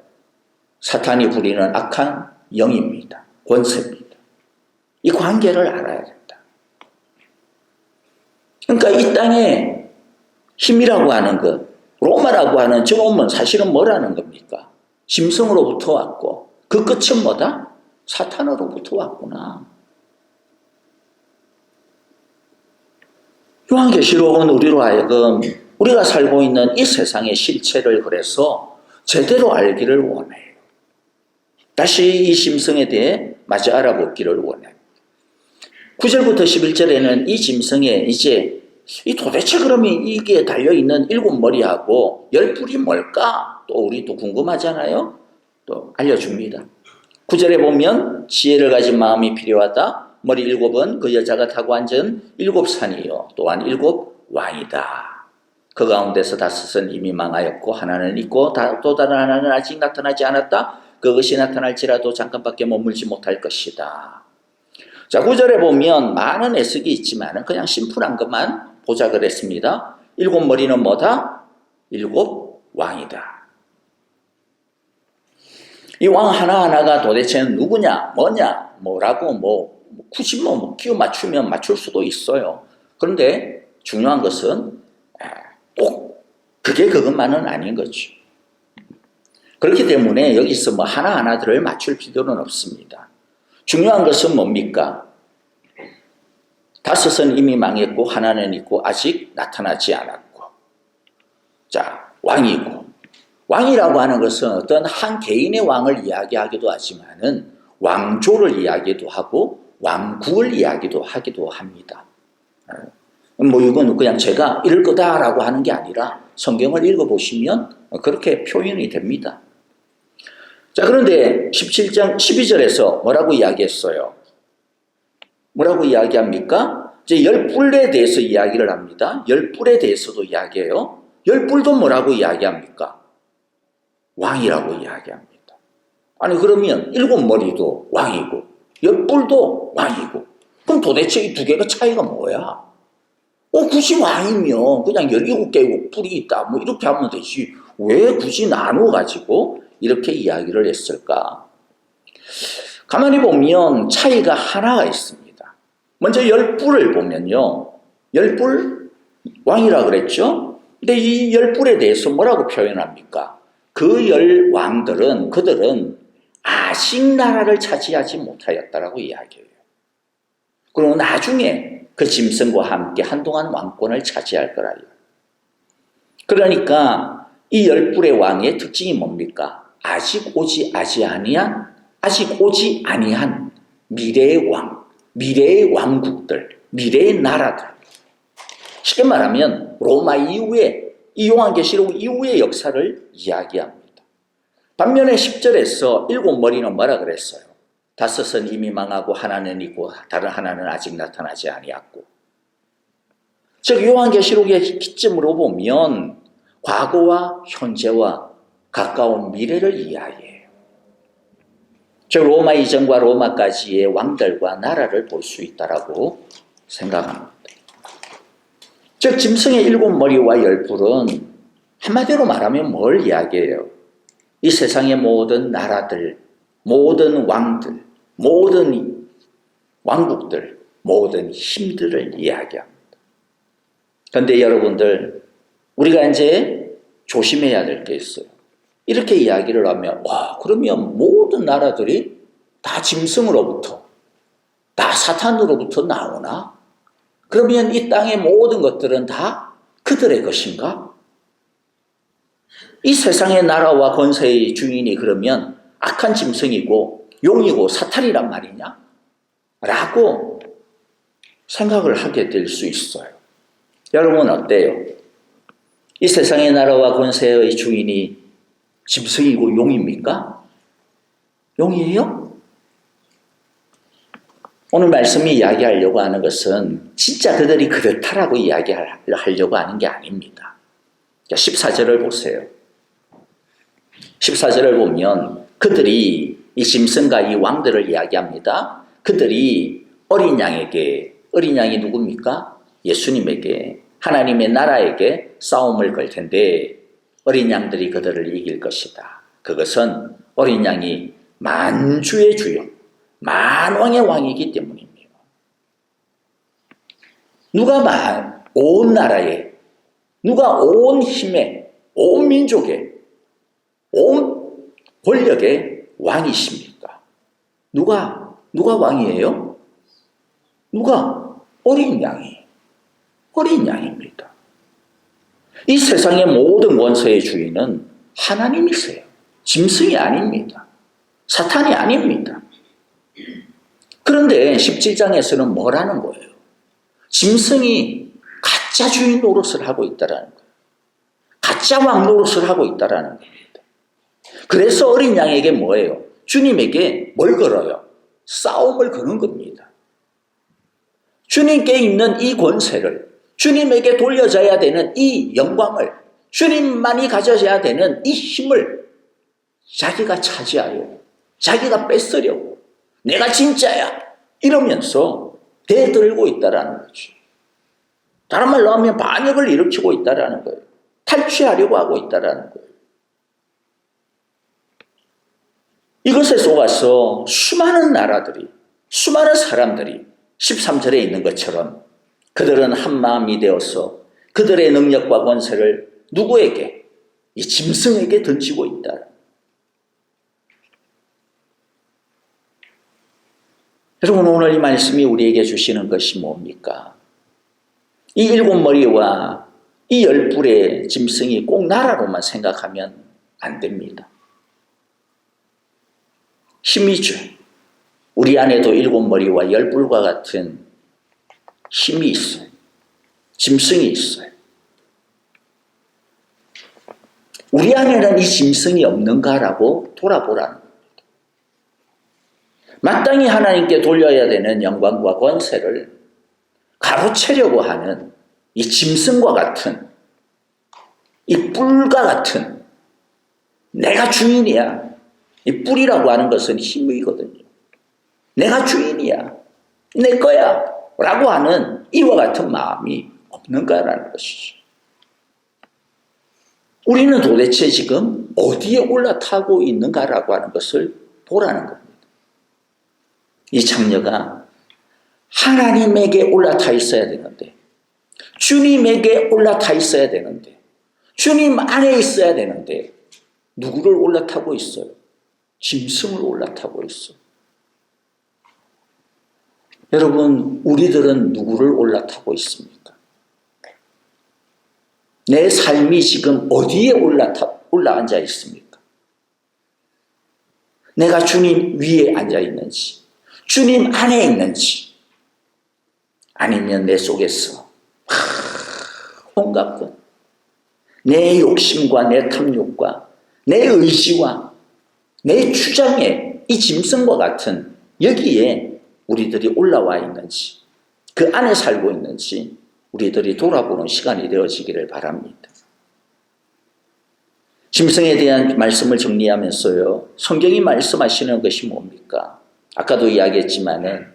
사탄이 부리는 악한 영입니다. 권세입니다. 이 관계를 알아야 된다. 그러니까 이 땅에 힘이라고 하는 것, 로마라고 하는 저놈은 사실은 뭐라는 겁니까? 짐승으로부터 왔고 그 끝은 뭐다? 사탄으로부터 왔구나. 요한계시록은 우리로 하여금 우리가 살고 있는 이 세상의 실체를 그래서 제대로 알기를 원해요. 다시 이 짐승에 대해 마저 알아보기를 원해요. 9절부터 11절에는 이 짐승의 이제 이 도대체 그러면 이게 달려있는 7머리하고 10뿔이 뭘까? 또 우리 또 궁금하잖아요. 또 알려줍니다. 9절에 보면 지혜를 가진 마음이 필요하다. 머리 7은 그 여자가 타고 앉은 7산이요 또한 7왕이다. 그 가운데서 5은 이미 망하였고 하나는 있고 또 다른 하나는 아직 나타나지 않았다. 그것이 나타날지라도 잠깐밖에 머물지 못할 것이다. 자, 9절에 보면 많은 해석이 있지만 그냥 심플한 것만 보자 그랬습니다. 7머리는 뭐다? 7왕이다. 이 왕 하나하나가 도대체 누구냐, 뭐냐, 뭐라고 굳이 끼워 맞추면 맞출 수도 있어요. 그런데 중요한 것은 꼭 그게 그것만은 아닌 거죠. 그렇기 때문에 여기서 하나하나들을 맞출 필요는 없습니다. 중요한 것은 뭡니까? 5은 이미 망했고 하나는 있고 아직 나타나지 않았고. 자, 왕이고. 왕이라고 하는 것은 어떤 한 개인의 왕을 이야기하기도 하지만은 왕조를 이야기도 하고 왕국을 이야기도 하기도 합니다. 이건 그냥 제가 이럴 거다라고 하는 게 아니라 성경을 읽어보시면 그렇게 표현이 됩니다. 자, 그런데 17장 12절에서 뭐라고 이야기했어요? 뭐라고 이야기합니까? 이제 10뿔에 대해서 이야기를 합니다. 10뿔에 대해서도 이야기해요. 10뿔도 뭐라고 이야기합니까? 왕이라고 이야기합니다. 아니, 그러면 7머리도 왕이고 10뿔도 왕이고 그럼 도대체 이 두 개가 차이가 뭐야? 굳이 왕이면 그냥 17개의 뿔이 있다 이렇게 하면 되지 왜 굳이 나눠가지고 이렇게 이야기를 했을까? 가만히 보면 차이가 하나가 있습니다. 먼저 10뿔을 보면요. 10뿔 왕이라 그랬죠? 근데 이 10뿔에 대해서 뭐라고 표현합니까? 그 10왕들은 그들은 아직 나라를 차지하지 못하였다라고 이야기해요. 그리고 나중에 그 짐승과 함께 한동안 왕권을 차지할 거라요. 그러니까 이 10뿔의 왕의 특징이 뭡니까? 아직 오지 아니한 미래의 왕, 미래의 왕국들, 미래의 나라들. 쉽게 말하면 로마 이후에 이 요한계시록 이후의 역사를 이야기합니다. 반면에 10절에서 7머리는 뭐라 그랬어요? 5은 이미 망하고 하나는 있고 다른 하나는 아직 나타나지 아니었고. 즉 요한계시록의 기점으로 보면 과거와 현재와 가까운 미래를 이야기해요. 즉 로마 이전과 로마까지의 왕들과 나라를 볼 수 있다라고 생각합니다. 즉 짐승의 7머리와 10뿔은 한마디로 말하면 뭘 이야기해요? 이 세상의 모든 나라들, 모든 왕들, 모든 왕국들, 모든 힘들을 이야기합니다. 그런데 여러분들, 우리가 이제 조심해야 될 게 있어요. 이렇게 이야기를 하면, 그러면 모든 나라들이 다 짐승으로부터, 다 사탄으로부터 나오나? 그러면 이 땅의 모든 것들은 다 그들의 것인가? 이 세상의 나라와 권세의 주인이 그러면 악한 짐승이고 용이고 사탄이란 말이냐? 라고 생각을 하게 될 수 있어요. 여러분 어때요? 이 세상의 나라와 권세의 주인이 짐승이고 용입니까? 용이에요? 오늘 말씀이 이야기하려고 하는 것은 진짜 그들이 그렇다라고 이야기하려고 하는 게 아닙니다. 14절을 보세요. 14절을 보면 그들이 이 짐승과 이 왕들을 이야기합니다. 그들이 어린 양이 누굽니까? 예수님에게, 하나님의 나라에게 싸움을 걸 텐데 어린 양들이 그들을 이길 것이다. 그것은 어린 양이 만주의 주요, 만왕의 왕이기 때문입니다. 누가 온 나라에, 누가 온 힘에, 온 민족에, 온 권력의 왕이십니까? 누가 왕이에요? 누가? 어린 양입니다. 이 세상의 모든 원수의 주인은 하나님이세요. 짐승이 아닙니다. 사탄이 아닙니다. 그런데 17장에서는 뭐라는 거예요? 짐승이 가짜 주인 노릇을 하고 있다라는 거예요. 가짜 왕 노릇을 하고 있다라는 겁니다. 그래서 어린 양에게 뭐예요? 주님에게 뭘 걸어요? 싸움을 거는 겁니다. 주님께 있는 이 권세를, 주님에게 돌려져야 되는 이 영광을, 주님만이 가져야 되는 이 힘을 자기가 차지하려고, 자기가 뺏으려고, 내가 진짜야 이러면서 대들고 있다라는 거죠. 다른 말로 하면 반역을 일으키고 있다라는 거예요. 탈취하려고 하고 있다라는 거예요. 이것에 속아서 수많은 나라들이, 수많은 사람들이 13절에 있는 것처럼 그들은 한마음이 되어서 그들의 능력과 권세를 누구에게? 이 짐승에게 던지고 있다. 여러분, 오늘 이 말씀이 우리에게 주시는 것이 뭡니까? 이 7머리와 이 10뿔의 짐승이 꼭 나라로만 생각하면 안 됩니다. 힘이죠. 우리 안에도 7머리와 10뿔과 같은 힘이 있어요. 짐승이 있어요. 우리 안에는 이 짐승이 없는가라고 돌아보라는 겁니다. 마땅히 하나님께 돌려야 되는 영광과 권세를 가로채려고 하는 이 짐승과 같은, 이 뿔과 같은, 내가 주인이야. 이 뿔이라고 하는 것은 힘이거든요. 내가 주인이야. 내 거야. 라고 하는 이와 같은 마음이 없는가라는 것이죠. 우리는 도대체 지금 어디에 올라타고 있는가라고 하는 것을 보라는 겁니다. 이 장녀가 하나님에게 올라타 있어야 되는데, 주님에게 올라타 있어야 되는데, 주님 안에 있어야 되는데 누구를 올라타고 있어요? 짐승을 올라타고 있어. 여러분, 우리들은 누구를 올라타고 있습니까? 내 삶이 지금 어디에 올라앉아 있습니까? 내가 주님 위에 앉아 있는지, 주님 안에 있는지, 아니면 내 속에서 온갖 것, 내 욕심과 내 탐욕과 내 의지와 내 주장에 이 짐승과 같은 여기에 우리들이 올라와 있는지, 그 안에 살고 있는지 우리들이 돌아보는 시간이 되어지기를 바랍니다. 짐승에 대한 말씀을 정리하면서요, 성경이 말씀하시는 것이 뭡니까? 아까도 이야기했지만은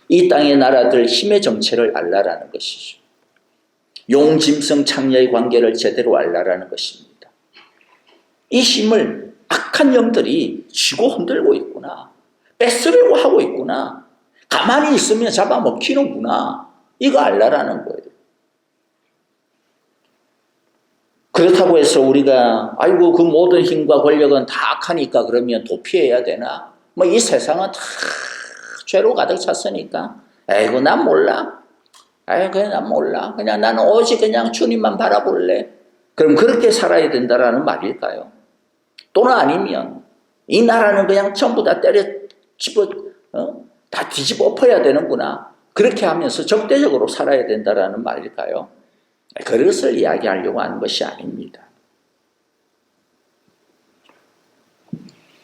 이 땅의 나라들 힘의 정체를 알라라는 것이죠. 용, 짐승, 창녀의 관계를 제대로 알라라는 것입니다. 이 힘을 악한 영들이 쥐고 흔들고 있구나. 뺏으려고 하고 있구나. 가만히 있으면 잡아먹히는구나. 이거 알라라는 거예요. 그렇다고 해서 우리가 아이고 그 모든 힘과 권력은 다 악하니까 그러면 도피해야 되나? 뭐 이 세상은 다 죄로 가득 찼으니까 에이구 난 몰라. 아이 그냥 난 몰라. 그냥 나는 오직 그냥 주님만 바라볼래. 그럼 그렇게 살아야 된다라는 말일까요? 또는 아니면 이 나라는 그냥 전부 다 다 뒤집어 엎어야 되는구나. 그렇게 하면서 적대적으로 살아야 된다라는 말일까요? 그것을 이야기하려고 하는 것이 아닙니다.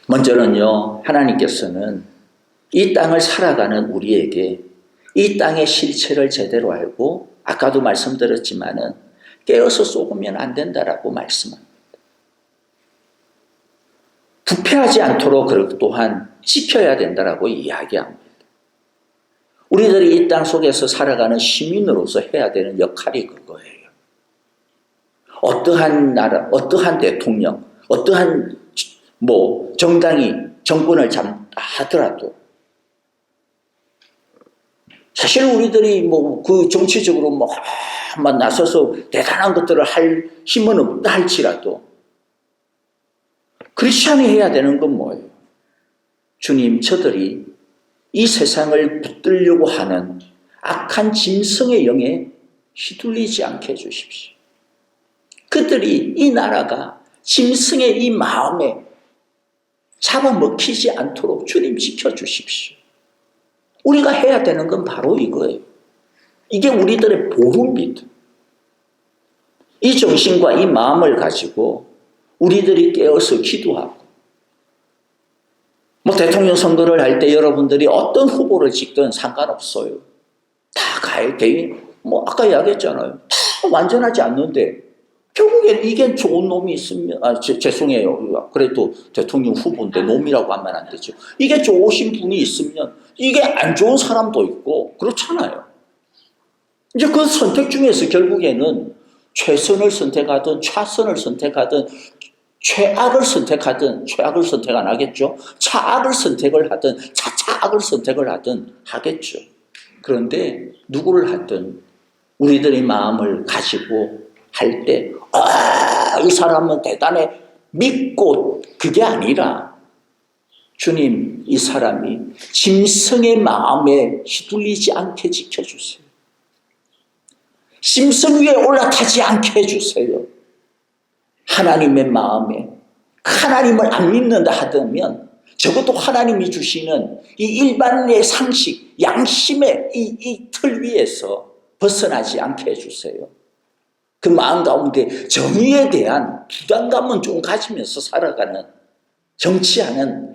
먼저는요, 하나님께서는 이 땅을 살아가는 우리에게 이 땅의 실체를 제대로 알고, 아까도 말씀드렸지만은 깨어서 쏘으면 안 된다라고 말씀합니다. 부패하지 않도록 그것 또한 지켜야 된다라고 이야기합니다. 우리들이 이 땅 속에서 살아가는 시민으로서 해야 되는 역할이 그거예요. 어떠한 나라, 어떠한 대통령, 어떠한 정당이 정권을 하더라도 사실 우리들이 그 정치적으로 나서서 대단한 것들을 할 힘은 없다 할지라도 크리스찬이 해야 되는 건 뭐예요? 주님, 저들이 이 세상을 붙들려고 하는 악한 짐승의 영에 휘둘리지 않게 해주십시오. 그들이 이 나라가 짐승의 이 마음에 잡아먹히지 않도록 주님 지켜주십시오. 우리가 해야 되는 건 바로 이거예요. 이게 우리들의 복음입니다. 이 정신과 이 마음을 가지고 우리들이 깨어서 기도하고, 뭐 대통령 선거를 할 때 여러분들이 어떤 후보를 찍든 상관없어요. 다 가야 돼. 뭐 아까 이야기했잖아요. 다 완전하지 않는데 결국엔 이게 좋은 놈이 있으면, 죄송해요. 그래도 대통령 후보인데 놈이라고 하면 안 되죠. 이게 좋으신 분이 있으면 이게 안 좋은 사람도 있고 그렇잖아요. 이제 그 선택 중에서 결국에는 최선을 선택하든 차선을 선택하든 최악을 선택하든, 최악을 선택 안 하겠죠. 차악을 선택을 하든 차차악을 선택을 하든 하겠죠. 그런데 누구를 하든 우리들의 마음을 가지고 할 때, 이 사람은 대단해 믿고, 그게 아니라 주님, 이 사람이 짐승의 마음에 휘둘리지 않게 지켜주세요. 짐승 위에 올라타지 않게 해주세요. 하나님의 마음에, 하나님을 안 믿는다 하다면 적어도 하나님이 주시는 이 일반의 상식, 양심의 이 틀 위에서 벗어나지 않게 해주세요. 그 마음 가운데 정의에 대한 부담감은 좀 가지면서 살아가는, 정치하는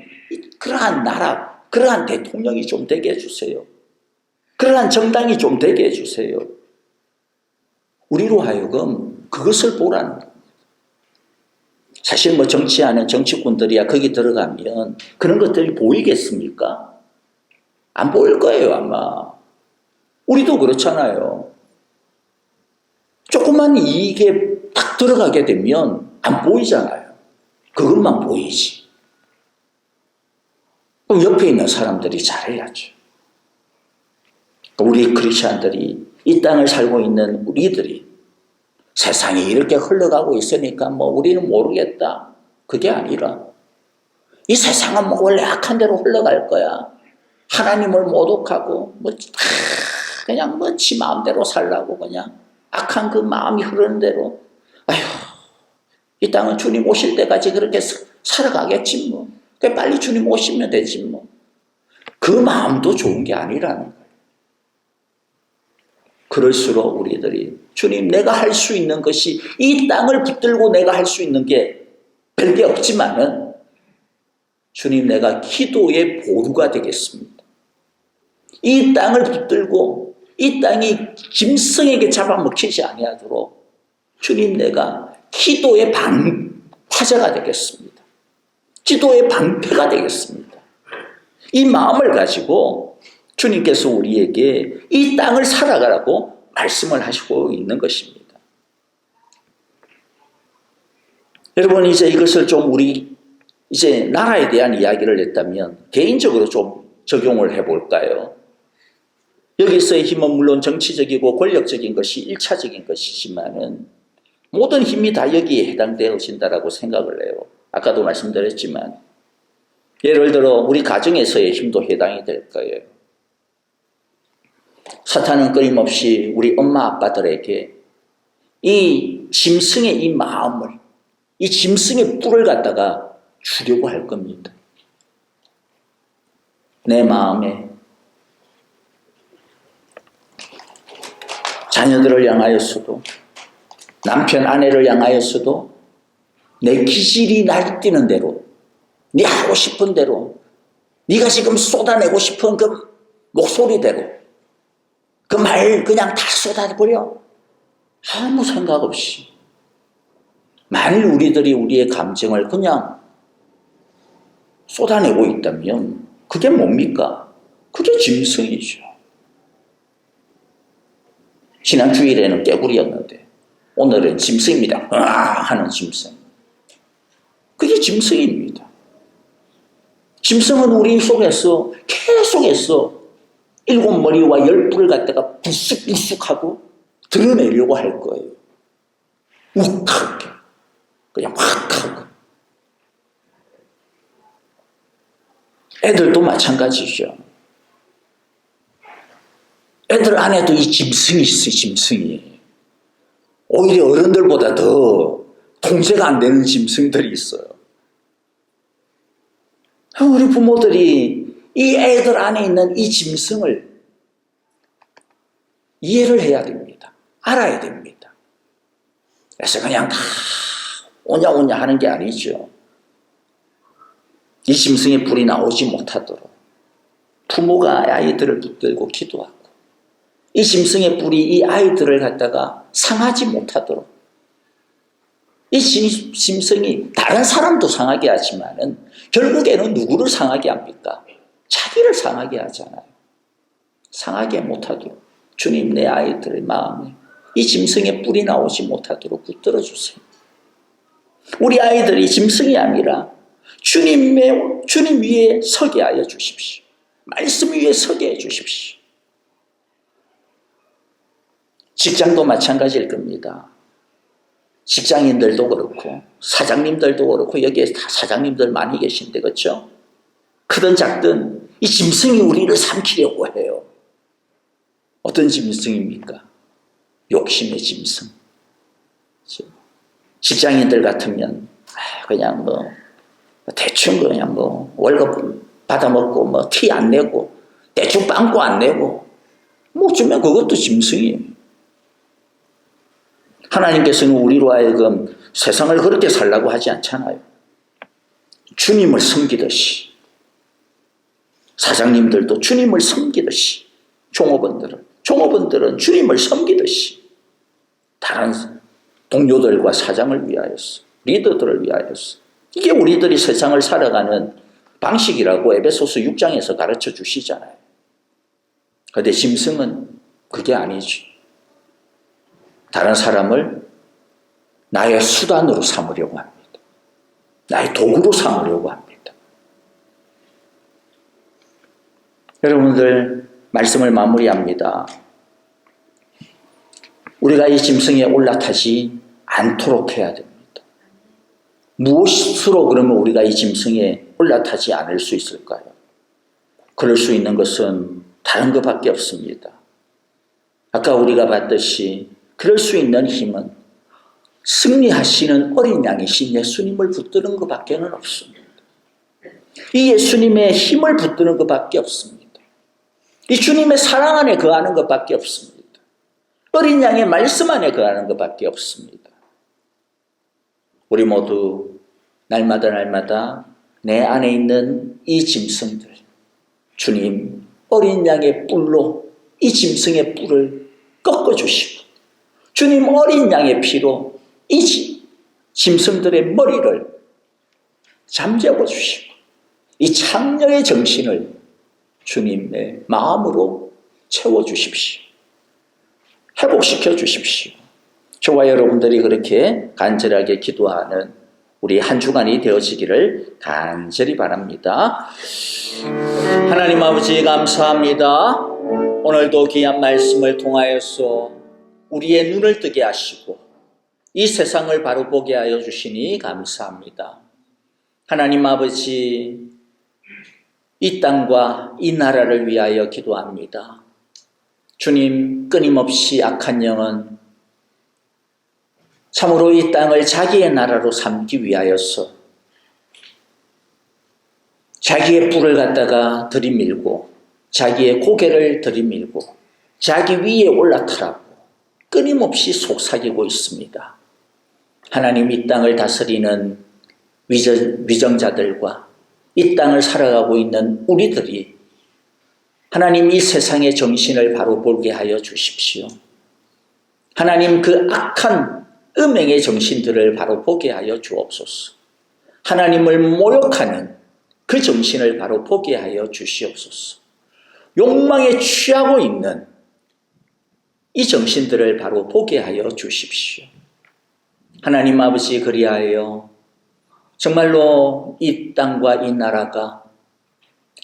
그러한 나라, 그러한 대통령이 좀 되게 해주세요. 그러한 정당이 좀 되게 해주세요. 우리로 하여금 그것을 보라는 겁니다. 사실 뭐 정치하는 정치꾼들이야 거기 들어가면 그런 것들이 보이겠습니까? 안 보일 거예요, 아마. 우리도 그렇잖아요. 조그만 이익에 딱 들어가게 되면 안 보이잖아요. 그것만 보이지. 그럼 옆에 있는 사람들이 잘해야죠. 우리 크리스찬들이, 이 땅을 살고 있는 우리들이 세상이 이렇게 흘러가고 있으니까 뭐 우리는 모르겠다. 그게 아니라 이 세상은 뭐 원래 악한 대로 흘러갈 거야. 하나님을 모독하고 뭐 그냥 뭐 지 마음대로 살라고 그냥 악한 그 마음이 흐르는 대로, 아휴, 이 땅은 주님 오실 때까지 그렇게 살아가겠지 뭐. 그러니까 빨리 주님 오시면 되지 뭐. 그 마음도 좋은 게 아니라는 거예요. 그럴수록 우리들이 주님, 내가 할 수 있는 것이, 이 땅을 붙들고 내가 할 수 있는 게 별게 없지만은 주님, 내가 기도의 보루가 되겠습니다. 이 땅을 붙들고 이 땅이 짐승에게 잡아먹히지 아니하도록 주님, 내가 기도의 방파자가 되겠습니다. 기도의 방패가 되겠습니다. 이 마음을 가지고 주님께서 우리에게 이 땅을 살아가라고 말씀을 하시고 있는 것입니다. 여러분, 이제 이것을 좀 우리 이제 나라에 대한 이야기를 했다면 개인적으로 좀 적용을 해볼까요? 여기서의 힘은 물론 정치적이고 권력적인 것이 1차적인 것이지만은 모든 힘이 다 여기에 해당되어진다라고 생각을 해요. 아까도 말씀드렸지만 예를 들어 우리 가정에서의 힘도 해당이 될 거예요. 사탄은 끊임없이 우리 엄마 아빠들에게 이 짐승의 이 마음을, 이 짐승의 뿔을 갖다가 주려고 할 겁니다. 내 마음에 자녀들을 향하여서도, 남편 아내를 향하여서도 내 기질이 날뛰는 대로, 네 하고 싶은 대로, 네가 지금 쏟아내고 싶은 그 목소리대로 그 말 그냥 다 쏟아버려. 아무 생각 없이. 만일 우리들이 우리의 감정을 그냥 쏟아내고 있다면 그게 뭡니까? 그게 짐승이죠. 지난 주일에는 깨구리였는데 오늘은 짐승입니다. 하는 짐승. 그게 짐승입니다. 짐승은 우리 속에서 계속해서 7머리와 10뿔을 갖다가 불쑥불쑥하고 드러내려고 할 거예요. 욱하게. 그냥 확 하고. 애들도 마찬가지죠. 애들 안에도 이 짐승이 있어요, 짐승이. 오히려 어른들보다 더 통제가 안 되는 짐승들이 있어요. 우리 부모들이 이 애들 안에 있는 이 짐승을 이해를 해야 됩니다. 알아야 됩니다. 그래서 그냥 다 오냐오냐 하는 게 아니죠. 이 짐승의 뿔이 나오지 못하도록 부모가 아이들을 붙들고 기도하고, 이 짐승의 뿔이 이 아이들을 갖다가 상하지 못하도록, 이 짐승이 다른 사람도 상하게 하지만은 결국에는 누구를 상하게 합니까? 자기를 상하게 하잖아요. 상하게 못하도록 주님, 내 아이들의 마음에 이 짐승의 뿔이 나오지 못하도록 붙들어 주세요. 우리 아이들이 짐승이 아니라 주님 위에 서게 하여 주십시오. 말씀 위에 서게 해 주십시오. 직장도 마찬가지일 겁니다. 직장인들도 그렇고 사장님들도 그렇고, 여기에 다 사장님들 많이 계신데, 그렇죠? 크든 작든 이 짐승이 우리를 삼키려고 해요. 어떤 짐승입니까? 욕심의 짐승. 직장인들 같으면 그냥 대충 그냥 월급 받아먹고 티 안 내고 대충 빵꾸 안 내고 주면 그것도 짐승이에요. 하나님께서는 우리로 하여금 세상을 그렇게 살라고 하지 않잖아요. 주님을 섬기듯이, 사장님들도 주님을 섬기듯이, 종업원들은 주님을 섬기듯이, 다른 동료들과 사장을 위하여서, 리더들을 위하여서, 이게 우리들이 세상을 살아가는 방식이라고 에베소서 6장에서 가르쳐 주시잖아요. 그런데 짐승은 그게 아니지. 다른 사람을 나의 수단으로 삼으려고 합니다. 나의 도구로 삼으려고 합니다. 여러분들, 말씀을 마무리합니다. 우리가 이 짐승에 올라타지 않도록 해야 됩니다. 무엇으로 그러면 우리가 이 짐승에 올라타지 않을 수 있을까요? 그럴 수 있는 것은 다른 것밖에 없습니다. 아까 우리가 봤듯이 그럴 수 있는 힘은 승리하시는 어린 양이신 예수님을 붙드는 것밖에 없습니다. 이 예수님의 힘을 붙드는 것밖에 없습니다. 이 주님의 사랑 안에 거하는 것밖에 없습니다. 어린 양의 말씀 안에 거하는 것밖에 없습니다. 우리 모두 날마다 내 안에 있는 이 짐승들, 주님 어린 양의 뿔로 이 짐승의 뿔을 꺾어주시고, 주님 어린 양의 피로 이 짐승들의 머리를 잠재워 주시고, 이 창녀의 정신을 주님의 마음으로 채워주십시오. 회복시켜 주십시오. 저와 여러분들이 그렇게 간절하게 기도하는 우리 한 주간이 되어지기를 간절히 바랍니다. 하나님 아버지, 감사합니다. 오늘도 귀한 말씀을 통하여서 우리의 눈을 뜨게 하시고 이 세상을 바로 보게 하여 주시니 감사합니다. 하나님 아버지, 이 땅과 이 나라를 위하여 기도합니다. 주님, 끊임없이 악한 영은 참으로 이 땅을 자기의 나라로 삼기 위하여서 자기의 뿔을 갖다가 들이밀고 자기의 고개를 들이밀고 자기 위에 올라타라고 끊임없이 속삭이고 있습니다. 하나님, 이 땅을 다스리는 위정자들과 이 땅을 살아가고 있는 우리들이 하나님, 이 세상의 정신을 바로 보게 하여 주십시오. 하나님, 그 악한 음행의 정신들을 바로 보게 하여 주옵소서. 하나님을 모욕하는 그 정신을 바로 보게 하여 주시옵소서. 욕망에 취하고 있는 이 정신들을 바로 보게 하여 주십시오. 하나님 아버지, 그리하여 정말로 이 땅과 이 나라가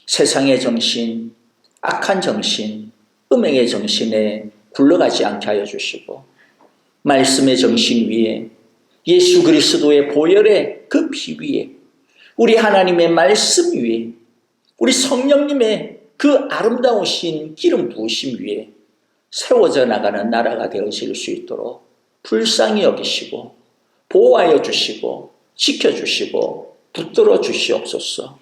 세상의 정신, 악한 정신, 음행의 정신에 굴러가지 않게 하여 주시고, 말씀의 정신 위에, 예수 그리스도의 보혈의 그 피 위에, 우리 하나님의 말씀 위에, 우리 성령님의 그 아름다우신 기름 부으심 위에 세워져 나가는 나라가 되어질 수 있도록 불쌍히 여기시고 보호하여 주시고 지켜주시고 붙들어 주시옵소서.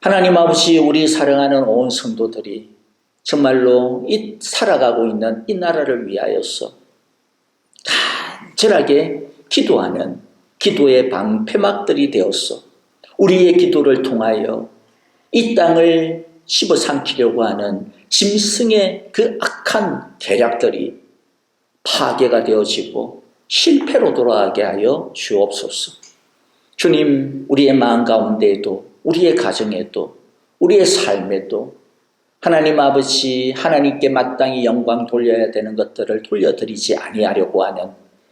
하나님 아버지, 우리 사랑하는 온 성도들이 정말로 살아가고 있는 이 나라를 위하여서 적절하게 기도하는 기도의 방패막들이 되었어 우리의 기도를 통하여 이 땅을 씹어삼키려고 하는 짐승의 그 악한 계략들이 파괴가 되어지고 실패로 돌아가게 하여 주옵소서. 주님, 우리의 마음 가운데에도 우리의 가정에도 우리의 삶에도 하나님 아버지 하나님께 마땅히 영광 돌려야 되는 것들을 돌려드리지 아니하려고 하는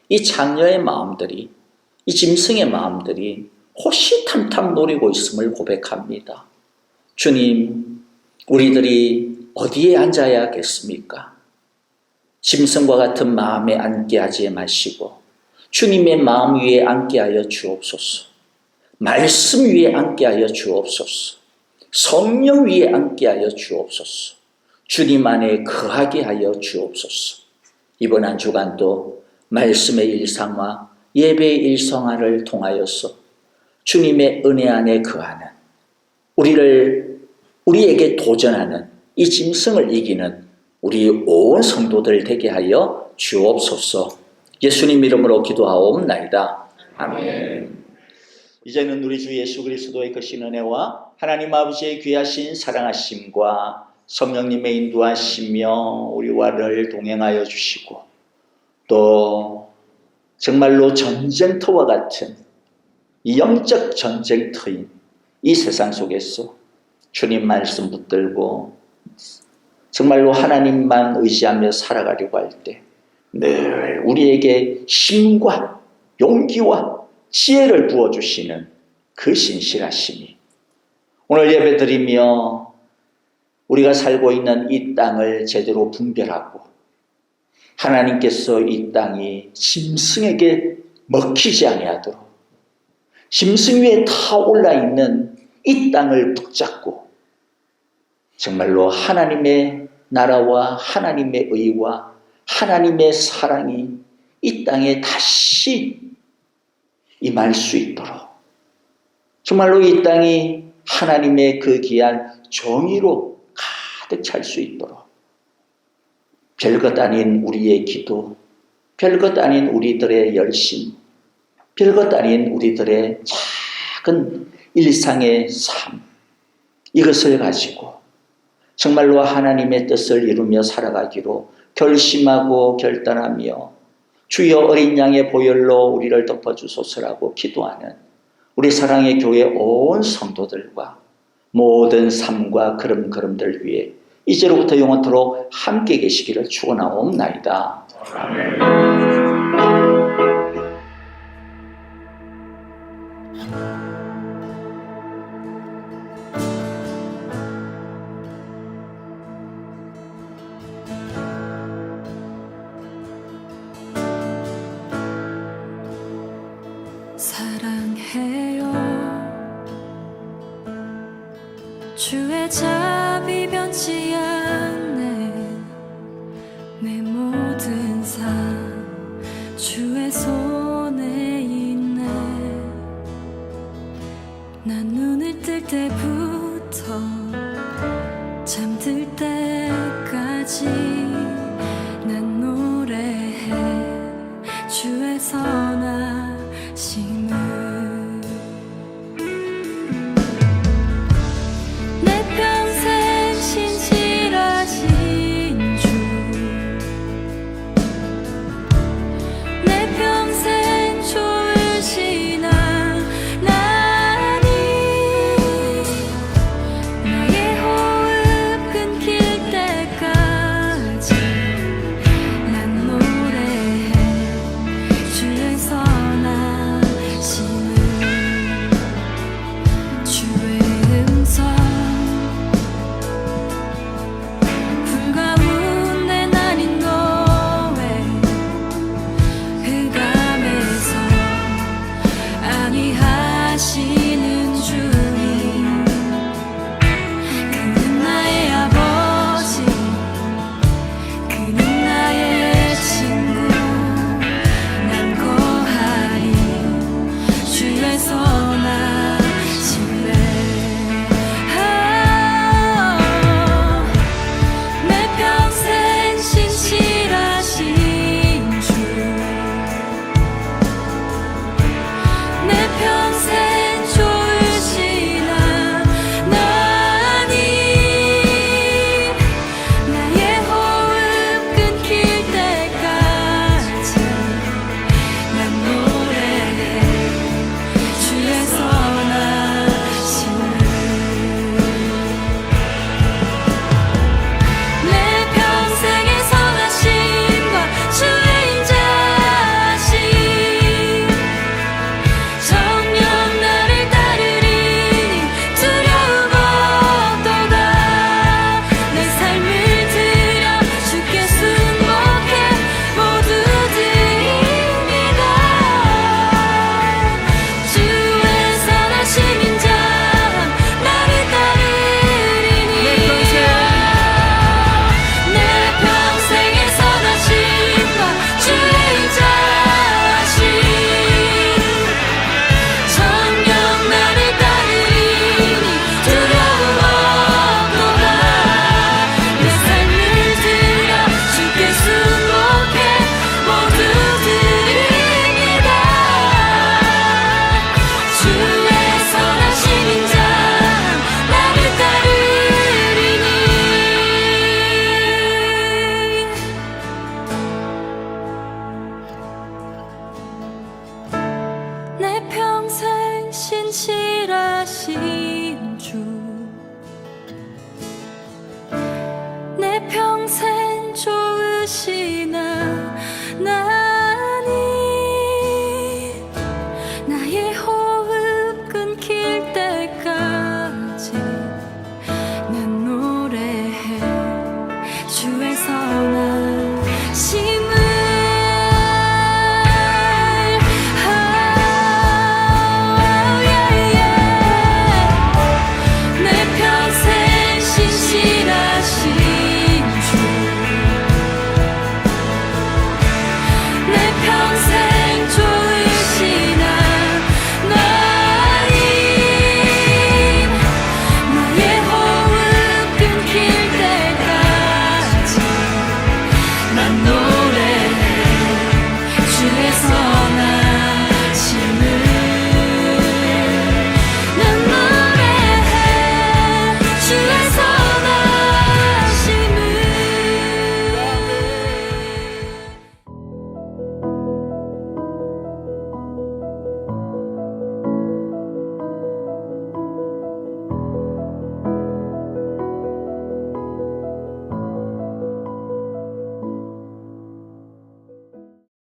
이 장녀의 마음들이 이 짐승의 마음들이 호시탐탐 노리고 있음을 고백합니다. 주님, 우리들이 어디에 앉아야겠습니까? 짐승과 같은 마음에 앉게 하지 마시고 주님의 마음 위에 앉게 하여 주옵소서. 말씀 위에 앉게 하여 주옵소서. 성령 위에 앉게 하여 주옵소서. 주님 안에 거하게 하여 주옵소서. 이번 한 주간도 말씀의 일상화, 예배의 일상화를 통하여서 주님의 은혜 안에 거하는 우리에게 도전하는 이 짐승을 이기는 우리 온 성도들 되게 하여 주옵소서. 예수님 이름으로 기도하옵나이다. 아멘. 이제는 우리 주 예수 그리스도의 크신 은혜와 하나님 아버지의 귀하신 사랑하심과 성령님의 인도하시며 우리와를 동행하여 주시고 또 정말로 전쟁터와 같은 이 영적 전쟁터인 이 세상 속에서 주님 말씀 붙들고 정말로 하나님만 의지하며 살아가려고 할 때 늘 우리에게 힘과 용기와 지혜를 부어주시는 그 신실하심이 오늘 예배드리며 우리가 살고 있는 이 땅을 제대로 분별하고 하나님께서 이 땅이 짐승에게 먹히지 아니하도록 짐승 위에 타올라 있는 이 땅을 붙잡고 정말로 하나님의 나라와 하나님의 의와 하나님의 사랑이 이 땅에 다시 임할 수 있도록 정말로 이 땅이 하나님의 그 귀한 정의로 가득 찰 수 있도록 별것 아닌 우리의 기도, 별것 아닌 우리들의 열심, 별것 아닌 우리들의 작은 일상의 삶 이것을 가지고 정말로 하나님의 뜻을 이루며 살아가기로 결심하고 결단하며 주여 어린 양의 보혈로 우리를 덮어주소서라고 기도하는 우리 사랑의 교회 온 성도들과 모든 삶과 걸음걸음들 위해 이제로부터 영원토록 함께 계시기를 축원하옵나이다. 아멘. 사랑해요 주의 자비 변치 않네 내 모든 삶 주의 손에 있네 난 눈을 뜰 때